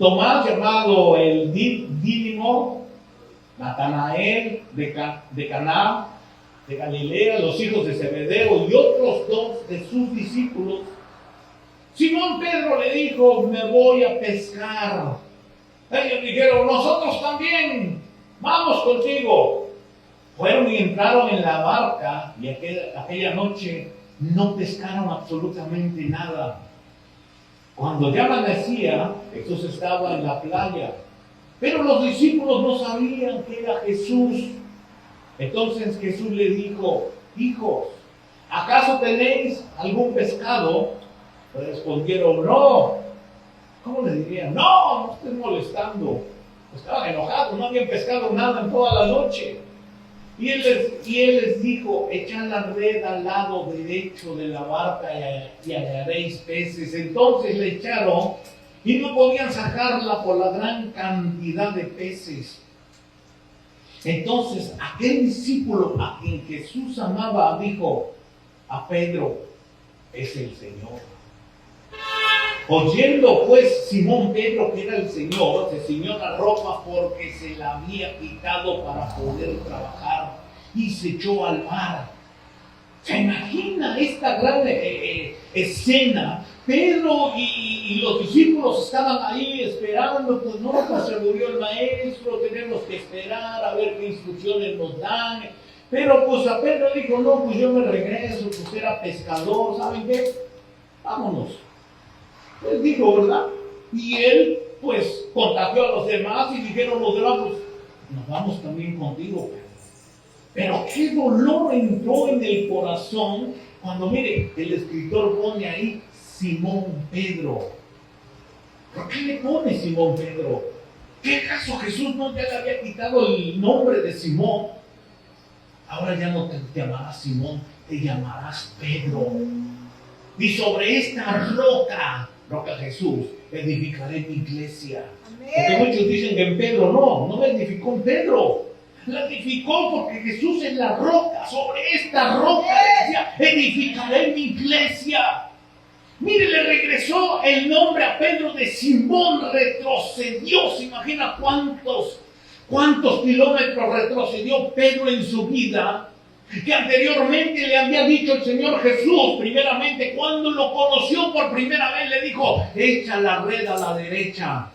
Tomás llamado el Dídimo, Natanael de Caná, de Galilea, los hijos de Zebedeo y otros dos de sus discípulos. Simón Pedro le dijo: me voy a pescar. Ellos dijeron: nosotros también, vamos contigo. Fueron y entraron en la barca y aquella noche no pescaron absolutamente nada. Cuando ya amanecía, Jesús estaba en la playa, pero los discípulos no sabían que era Jesús. Entonces Jesús le dijo: hijos, ¿acaso tenéis algún pescado? Respondieron: no. ¿Cómo le dirían? No, no estés molestando. Estaban enojados, no habían pescado nada en toda la noche. Y él les dijo: echad la red al lado derecho de la barca y hallaréis peces. Entonces le echaron y no podían sacarla por la gran cantidad de peces. Entonces aquel discípulo a quien Jesús amaba dijo a Pedro: es el Señor. Oyendo pues Simón Pedro que era el Señor, se ciñó la ropa porque se la había quitado para poder trabajar y se echó al mar. ¿Se imagina esta gran escena? Pedro y los discípulos estaban ahí esperando. Pues no, pues se murió el maestro, tenemos que esperar a ver qué instrucciones nos dan. Pero pues a Pedro dijo: no, pues yo me regreso, pues era pescador, ¿saben qué? Vámonos. Él dijo, ¿verdad? Y él pues contagió a los demás y dijeron los demás: pues nos vamos también contigo, Pedro. Pero qué dolor entró en el corazón cuando, mire, el escritor pone ahí Simón Pedro. ¿Por qué le pone Simón Pedro? ¿Qué acaso Jesús no ya le había quitado el nombre de Simón? Ahora ya no te llamarás Simón, te llamarás Pedro. Y sobre esta roca Jesús, edificaré mi iglesia. Amén. Porque muchos dicen que en Pedro no la edificó en Pedro. La edificó porque Jesús es la roca. Sobre esta roca decía: edificaré mi iglesia. Mire, le regresó el nombre a Pedro de Simón, retrocedió. ¿Se imagina cuántos kilómetros retrocedió Pedro en su vida? Que anteriormente le había dicho el Señor Jesús, primeramente cuando lo conoció por primera vez, le dijo: echa la red a la derecha.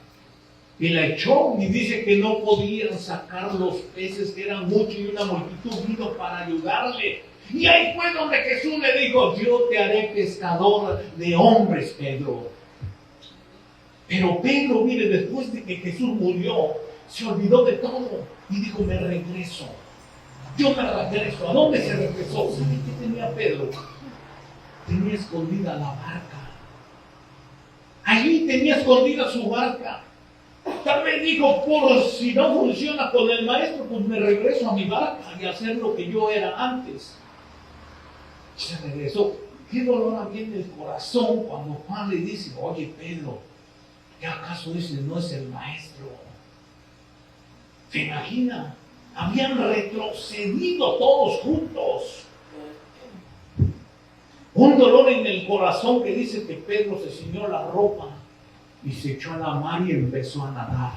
Y la echó, y dice que no podían sacar los peces, que eran muchos, y una multitud vino para ayudarle. Y ahí fue donde Jesús le dijo: yo te haré pescador de hombres, Pedro. Pero Pedro, mire, después de que Jesús murió, se olvidó de todo y dijo: me regreso. Yo me regreso. ¿A dónde se regresó? ¿Sabe qué tenía Pedro? Tenía escondida la barca. Allí tenía escondida su barca. Tal vez dijo: por si no funciona con el maestro, pues me regreso a mi barca y a hacer lo que yo era antes. Se regresó. Qué dolor había en el corazón cuando Juan le dice: oye, Pedro, ¿qué acaso ese no es el maestro? ¿Se imagina? Habían retrocedido todos juntos. Un dolor en el corazón que dice que Pedro se ciñó la ropa y se echó a la mar y empezó a nadar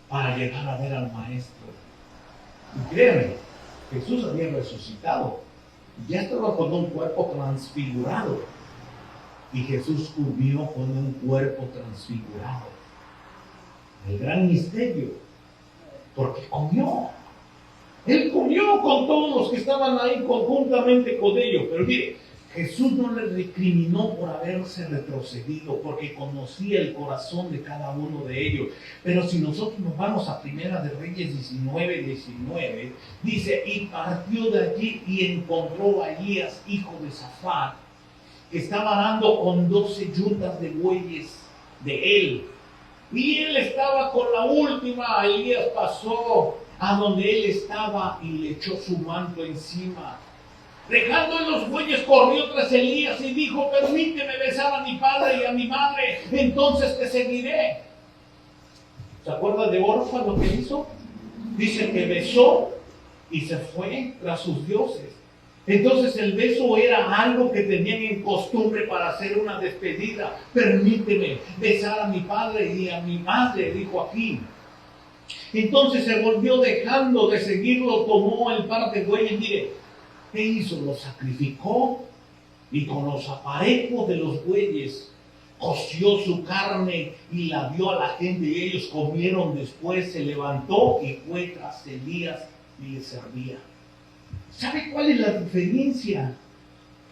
para llegar a ver al maestro. Y créanme, Jesús había resucitado. Ya estaba con un cuerpo transfigurado. Y Jesús comió con un cuerpo transfigurado. El gran misterio. Porque comió. Él comió con todos los que estaban ahí conjuntamente con ellos. Pero mire, Jesús no le recriminó por haberse retrocedido, porque conocía el corazón de cada uno de ellos. Pero si nosotros nos vamos a Primera de Reyes 19, dice: y partió de allí y encontró a Elías, hijo de Safat, que estaba arando con 12 yuntas de bueyes de él. Y él estaba con la última. Elías pasó a donde él estaba y le echó su manto encima. Dejando en los bueyes, corrió tras Elías y dijo: permíteme besar a mi padre y a mi madre, entonces te seguiré. ¿Se acuerdan de Orfa lo que hizo? Dice que besó y se fue tras sus dioses. Entonces el beso era algo que tenían en costumbre para hacer una despedida. Permíteme besar a mi padre y a mi madre, dijo aquí. Entonces se volvió, dejando de seguirlo, tomó el par de bueyes. Mire, ¿qué hizo? Lo sacrificó y con los aparejos de los bueyes coció su carne y la dio a la gente y ellos comieron. Después se levantó y fue tras Elías y le servía. ¿Sabe cuál es la diferencia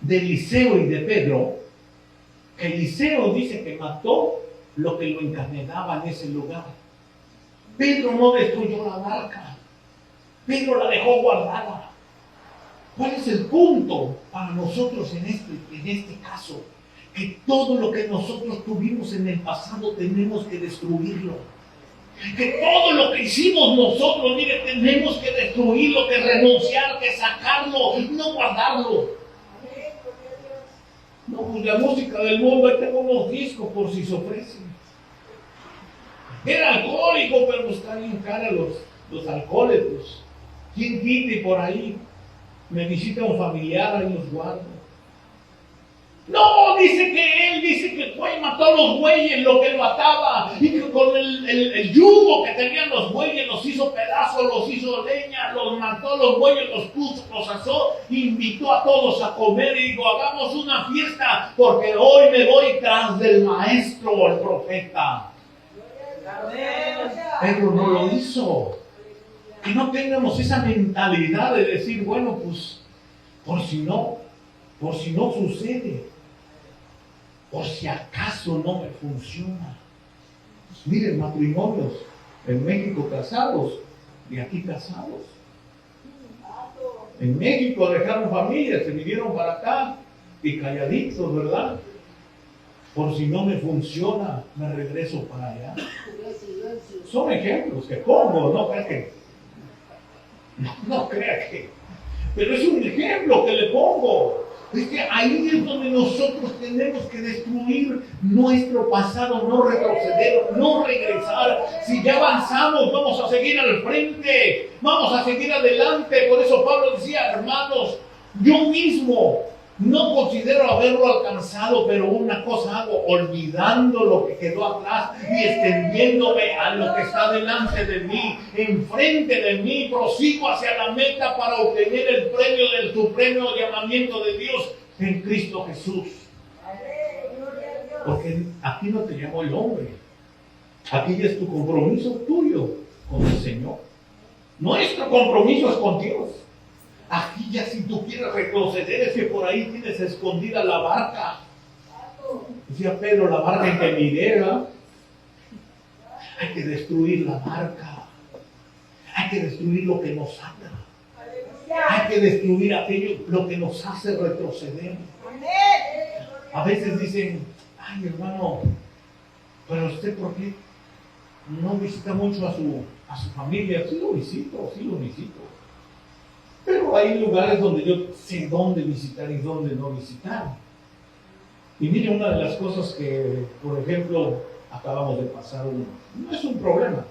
de Eliseo y de Pedro? Que Eliseo dice que mató lo que lo encadenaba en ese lugar. Pedro no destruyó la barca. Pedro la dejó guardada. ¿Cuál es el punto para nosotros en este caso? Que todo lo que nosotros tuvimos en el pasado tenemos que destruirlo. Que todo lo que hicimos nosotros, mire, tenemos que destruirlo, que renunciar, que sacarlo, no guardarlo. No, pues la música del mundo, ahí tengo unos discos por si se ofrecen. Era alcohólico, pero pues están bien caros los alcohólicos. ¿Quién quite por ahí? Me visita un familiar, ahí los guardo. No, dice que fue y mató a los bueyes, lo que lo ataba, y que con el yugo que tenían los bueyes los hizo pedazos, los hizo leña, los mató a los bueyes, los puso, los asó, invitó a todos a comer y dijo, hagamos una fiesta, porque hoy me voy tras del maestro, el profeta. Pedro no lo hizo. Que no tengamos esa mentalidad de decir, bueno, pues, por si no sucede, por si acaso no me funciona. Pues miren, matrimonios en México casados y aquí casados. En México dejaron familias, se vinieron para acá y calladitos, ¿verdad? Por si no me funciona, me regreso para allá. Son ejemplos que pongo, no crea que. No crea que. Pero es un ejemplo que le pongo. Es que ahí es donde nosotros tenemos que destruir nuestro pasado, no retroceder, no regresar. Si ya avanzamos, vamos a seguir al frente, vamos a seguir adelante. Por eso Pablo decía, hermanos, yo mismo no considero haberlo alcanzado, pero una cosa hago, olvidando lo que quedó atrás y extendiéndome a lo que está delante de mí, enfrente de mí, prosigo hacia la meta para obtener el premio del supremo llamamiento de Dios en Cristo Jesús. Porque aquí no te llamó el hombre, aquí ya es tu compromiso tuyo con el Señor. Nuestro compromiso es con Dios. Aquí ya si tú quieres retroceder es que por ahí tienes escondida la barca. Decía Pedro, la barca en que miré, ¿verdad? Hay que destruir la barca. Hay que destruir lo que nos ata. Hay que destruir aquello, lo que nos hace retroceder. A veces dicen, ay hermano, pero usted ¿por qué no visita mucho a su familia? Sí lo visito. Pero hay lugares donde yo sé dónde visitar y dónde no visitar. Y mire, una de las cosas que, por ejemplo, acabamos de pasar, no es un problema.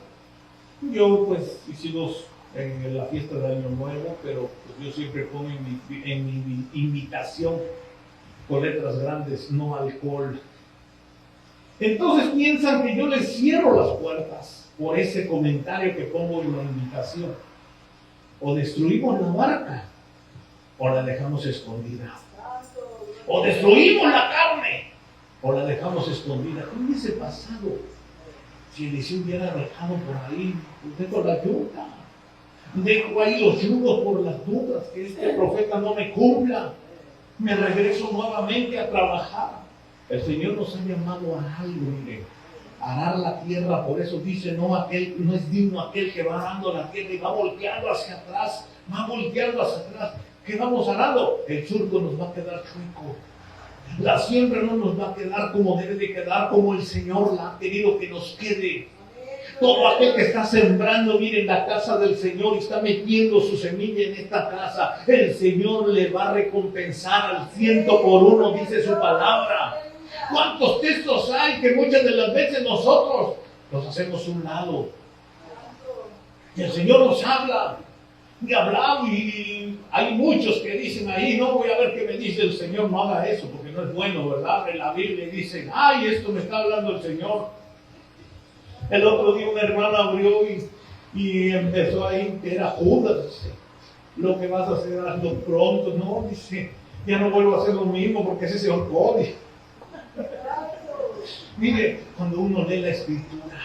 Yo, pues, hicimos en la fiesta de Año Nuevo, pero pues, yo siempre pongo en mi invitación, con letras grandes, no alcohol. Entonces piensan que yo les cierro las puertas por ese comentario que pongo en la invitación. O destruimos la barca, o la dejamos escondida. O destruimos la carne, o la dejamos escondida. ¿Qué hubiese pasado si Eliseo hubiera dejado por ahí? Pues dejo la yuca, dejo ahí los yugos por las dudas, que este profeta no me cumpla. Me regreso nuevamente a trabajar. El Señor nos ha llamado a algo, mire. Arar la tierra, por eso dice, no es digno aquel que va arando la tierra y va volteando hacia atrás, ¿qué vamos arando? El surco nos va a quedar chueco, la siembra no nos va a quedar como debe de quedar, como el Señor la ha querido que nos quede. Todo aquel que está sembrando, miren, la casa del Señor y está metiendo su semilla en esta casa, el Señor le va a recompensar al 100 por 1, dice su palabra. ¿Cuántos textos hay que muchas de las veces nosotros nos hacemos un lado? Y el Señor nos habla, y hablamos, y hay muchos que dicen ahí, no voy a ver qué me dice el Señor, no haga eso, porque no es bueno, ¿verdad? Abre la Biblia y dicen, ay, esto me está hablando el Señor. El otro día una hermana abrió y Y empezó ahí, que era Judas, dice, lo que vas a hacer, hazlo pronto. No, dice, ya no vuelvo a hacer lo mismo porque ese se ahorcó. Mire, cuando uno lee la Escritura,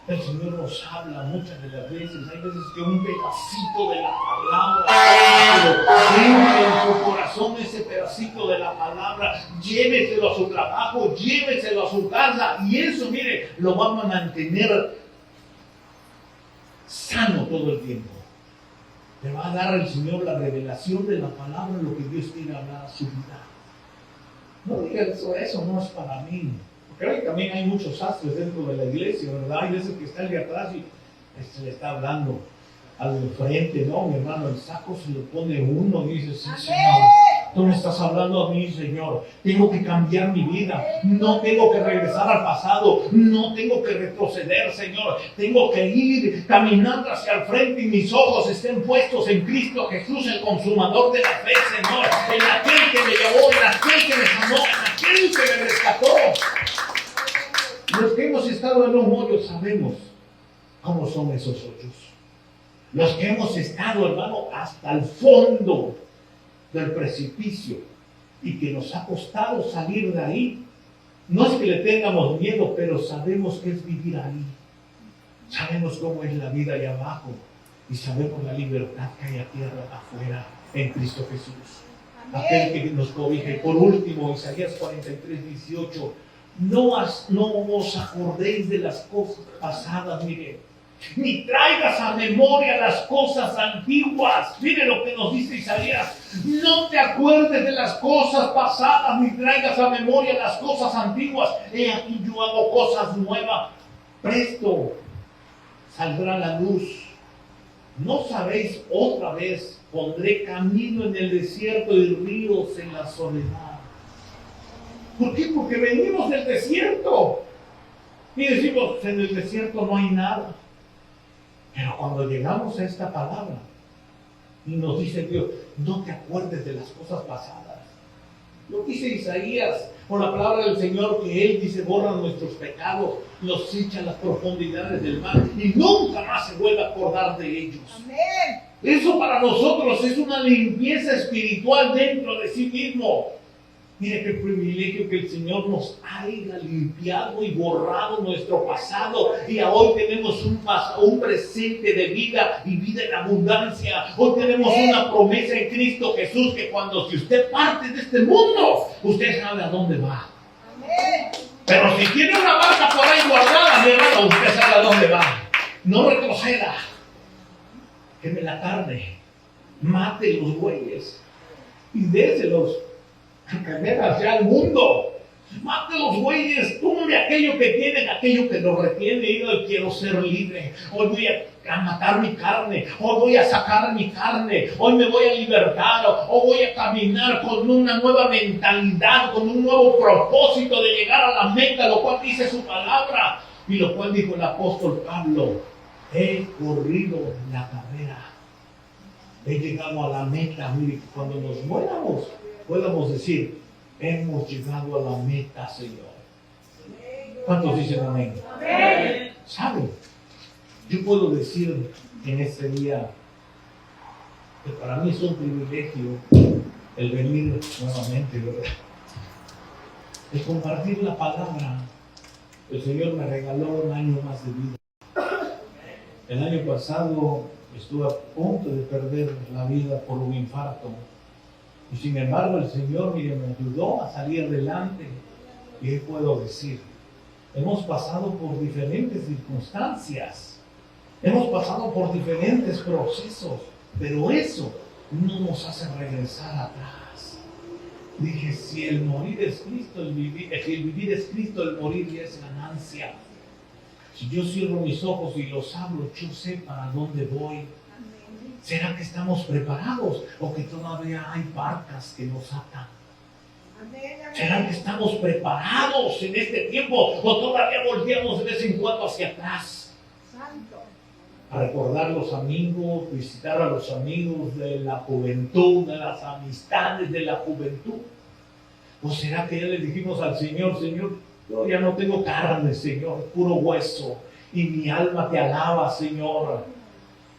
el Señor nos habla muchas de las veces. Hay veces que un pedacito de la palabra, pero en su corazón ese pedacito de la palabra, lléveselo a su trabajo, lléveselo a su casa, y eso, mire, lo vamos a mantener sano todo el tiempo. Le va a dar al Señor la revelación de la palabra, lo que Dios quiere hablar a su vida. No digan eso no es para mí. Porque también hay muchos sastres dentro de la iglesia, ¿verdad? Hay veces que está el de atrás y le está hablando al de frente, no, mi hermano, el saco se lo pone uno y dice, sí, Señor, tú me estás hablando a mí, Señor, tengo que cambiar mi vida, no tengo que regresar al pasado, no tengo que retroceder, Señor, tengo que ir caminando hacia el frente y mis ojos estén puestos en Cristo Jesús, el consumador de la fe, Señor, en aquel que me llevó, en aquel que me sanó, en aquel que me rescató. Los que hemos estado en los hoyos sabemos cómo son esos hoyos. Los que hemos estado, hermano, hasta el fondo del precipicio y que nos ha costado salir de ahí. No es que le tengamos miedo, pero sabemos qué es vivir ahí. Sabemos cómo es la vida allá abajo y sabemos la libertad que hay aquí afuera en Cristo Jesús. Aquel que nos cobija. Y por último, Isaías 43:18. No os acordéis de las cosas pasadas, mire, ni traigas a memoria las cosas antiguas. Mire lo que nos dice Isaías. No te acuerdes de las cosas pasadas, ni traigas a memoria las cosas antiguas. He aquí yo hago cosas nuevas. Presto saldrá la luz. No sabéis, otra vez pondré camino en el desierto y ríos en la soledad. ¿Por qué? Porque venimos del desierto y decimos, en el desierto no hay nada. Pero cuando llegamos a esta palabra y nos dice Dios, no te acuerdes de las cosas pasadas. Lo dice Isaías, por la palabra del Señor, que Él dice, borra nuestros pecados, los echa a las profundidades del mar y nunca más se vuelve a acordar de ellos. Amén. Eso para nosotros es una limpieza espiritual dentro de sí mismo. Mire qué privilegio que el Señor nos haya limpiado y borrado nuestro pasado y hoy tenemos un presente de vida y vida en abundancia. Hoy tenemos una promesa en Cristo Jesús que si usted parte de este mundo, usted sabe a dónde va. Pero si tiene una barca por ahí guardada, mi hermano, usted sabe a dónde va. No retroceda. Queme la carne, mate los bueyes y déselos a caer hacia el mundo. Mate los bueyes, tumbe aquello que tienen, aquello que lo retiene. Y hoy quiero ser libre. Hoy voy a matar mi carne. Hoy voy a sacar mi carne. Hoy me voy a libertar. Hoy voy a caminar con una nueva mentalidad, con un nuevo propósito de llegar a la meta, lo cual dice su palabra. Y lo cual dijo el apóstol Pablo: he corrido la carrera. He llegado a la meta. Mire, cuando nos muéramos, podemos decir, hemos llegado a la meta, Señor. ¿Cuántos dicen amén? Amén. ¿Saben? Yo puedo decir en este día que para mí es un privilegio el venir nuevamente, ¿verdad? El compartir la palabra. El Señor me regaló un año más de vida. El año pasado estuve a punto de perder la vida por un infarto. Y sin embargo el Señor, mire, me ayudó a salir adelante. Y hoy puedo decir, hemos pasado por diferentes circunstancias, hemos pasado por diferentes procesos, pero eso no nos hace regresar atrás. Dije, si el morir es Cristo, el vivir es Cristo, el morir ya es ganancia. Si yo cierro mis ojos y los abro, yo sé para dónde voy. ¿Será que estamos preparados o que todavía hay barcas que nos atan? ¿Será que estamos preparados en este tiempo o todavía volteamos de vez en cuando hacia atrás? A recordar los amigos, visitar a los amigos de la juventud, de las amistades de la juventud. ¿O será que ya le dijimos al Señor, Señor, yo ya no tengo carne, Señor, puro hueso? y mi alma te alaba, Señor.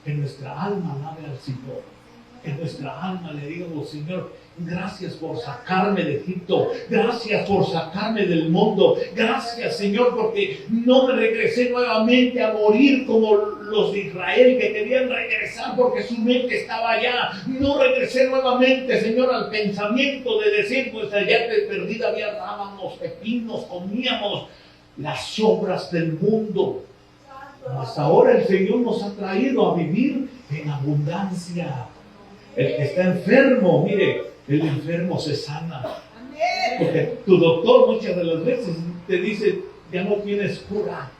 Que nuestra alma alabe al Señor. Que nuestra alma le diga, oh Señor, gracias por sacarme de Egipto. Gracias por sacarme del mundo. Gracias, Señor, porque no me regresé nuevamente a morir como los de Israel que querían regresar porque su mente estaba allá. No regresé nuevamente, Señor, al pensamiento de decir, pues allá de perdida había rábanos, pepinos, comíamos las sobras del mundo. Mas ahora el Señor nos ha traído a vivir en abundancia. El que está enfermo, mire, el enfermo se sana. Porque tu doctor muchas de las veces te dice, ya no tienes cura.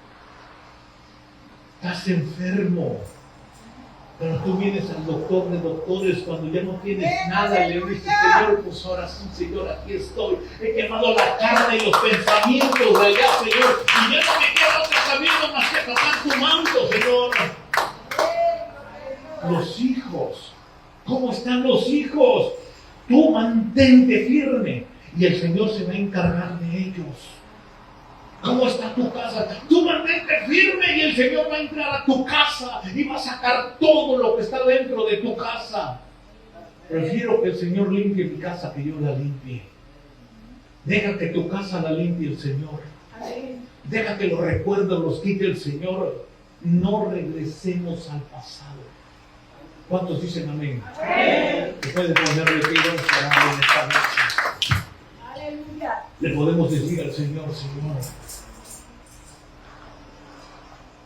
Estás enfermo. Pero tú vienes al doctor de doctores cuando ya no tienes nada y le dices, Señor, pues ahora sí, Señor, aquí estoy. He quemado la carne y los pensamientos de allá, Señor. Y ya no me queda otro camino más que pasar tu manto, Señor. Los hijos. ¿Cómo están los hijos? Tú mantente firme y el Señor se va a encargar de ellos. ¿Cómo está tu casa? Tú mantente firme y el Señor va a entrar a tu casa y va a sacar todo lo que está dentro de tu casa. Prefiero que el Señor limpie mi casa que yo la limpie. Deja que tu casa la limpie el Señor. Deja que los recuerdos los quite el Señor. No regresemos al pasado. ¿Cuántos dicen amén? Después de ponerle pie, vamos a orar en esta noche. Aleluya. Le podemos decir al Señor, Señor,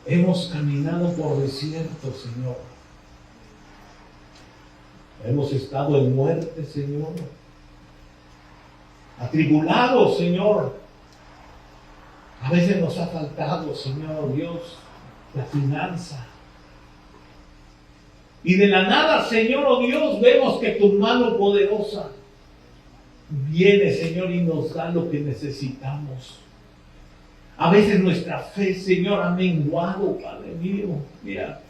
hemos caminado por desierto, Señor. Hemos estado en muerte, Señor. Atribulados, Señor. A veces nos ha faltado, Señor Dios, la finanza. Y de la nada, Señor, oh Dios, vemos que tu mano poderosa viene, Señor, y nos da lo que necesitamos. A veces nuestra fe, Señor, ha menguado, Padre mío. Mira,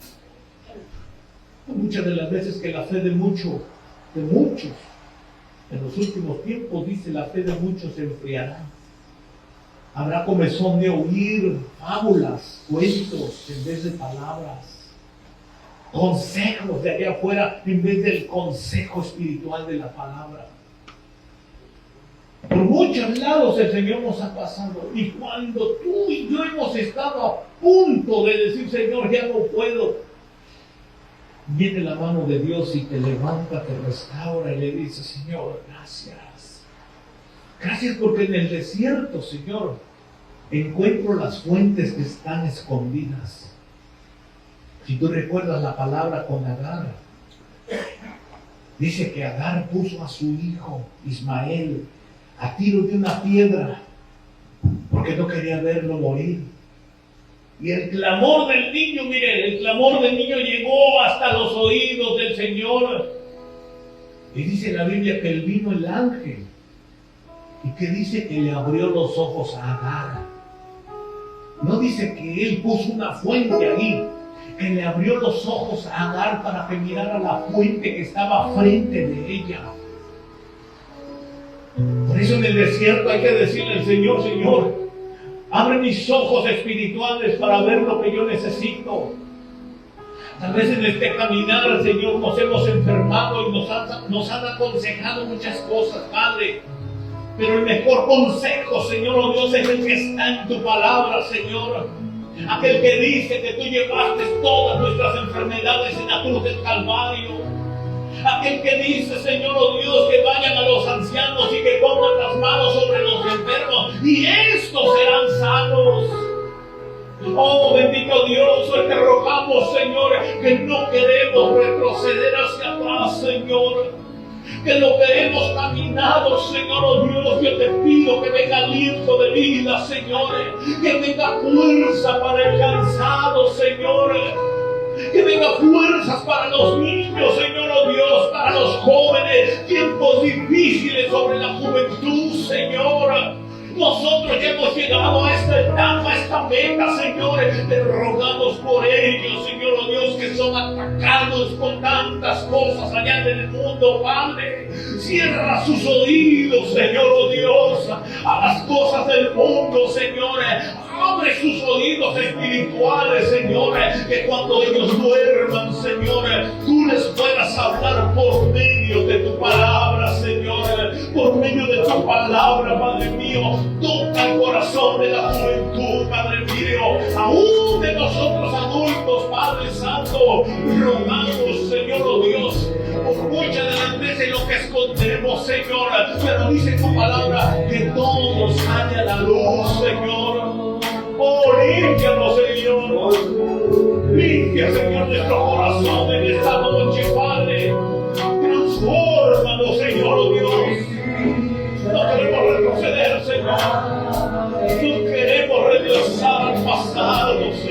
muchas de las veces que la fe de muchos, en los últimos tiempos, dice, la fe de muchos se enfriará. Habrá comezón de oír fábulas, cuentos, en vez de palabras. Consejos de allá afuera en vez del consejo espiritual de la palabra. Por muchos lados el Señor nos ha pasado. Y cuando tú y yo hemos estado a punto de decir, Señor, ya no puedo, viene la mano de Dios y te levanta, te restaura y le dice, Señor, gracias. Gracias porque en el desierto, Señor, encuentro las fuentes que están escondidas. Si tú recuerdas la palabra con Agar, dice que Agar puso a su hijo Ismael a tiro de una piedra porque no quería verlo morir. Y el clamor del niño, miren, el clamor del niño llegó hasta los oídos del Señor. Y dice la Biblia que vino el ángel y que dice que le abrió los ojos a Agar. No dice que él puso una fuente ahí, que le abrió los ojos a Agar para que mirara la fuente que estaba frente de ella. Por eso en el desierto hay que decirle al Señor, Señor, abre mis ojos espirituales para ver lo que yo necesito. Tal vez en este caminar, Señor, nos hemos enfermado y nos han aconsejado muchas cosas, Padre. Pero el mejor consejo, Señor, oh Dios, es el que está en tu palabra, Señor. Aquel que dice que tú llevaste todas nuestras enfermedades en la cruz del Calvario. Aquel que dice, Señor, oh Dios, que vayan a los ancianos y que pongan las manos sobre los enfermos y estos serán sanos. Oh, bendito Dios, hoy te rogamos, Señor, que no queremos retroceder hacia atrás, Señor. Que lo que hemos caminado, Señor, oh Dios, yo te pido que venga aliento de vida, Señor. Que venga fuerza para el cansado, Señor. Que venga fuerzas para los niños, Señor, oh Dios, para los jóvenes. Tiempos difíciles sobre la juventud, Señor. Nosotros ya hemos llegado a esta etapa, a esta meta, señores. Te rogamos por ellos, Señor, oh Dios, que son atacados con tantas cosas allá en el mundo, Padre. Cierra sus oídos, Señor, oh Dios, a las cosas del mundo, señores. Abre sus oídos espirituales, señores, que cuando ellos duerman, señores, tú les puedas hablar por medio de tu palabra, señores, por medio de tu palabra, Padre mío. Toca el corazón de la juventud, Padre mío, aún de nosotros adultos, Padre Santo. Rogamos, Señor, oh Dios, por muchas de las veces lo que escondemos, Señor, pero dice tu palabra que todos sale a la luz, Señor. Oh, límpianos, Señor. Limpia, Señor, nuestro corazón en esta noche, Padre. Transfórmanos, Señor, oh Dios. No queremos retroceder, Señor. No queremos regresar al pasado, Señor.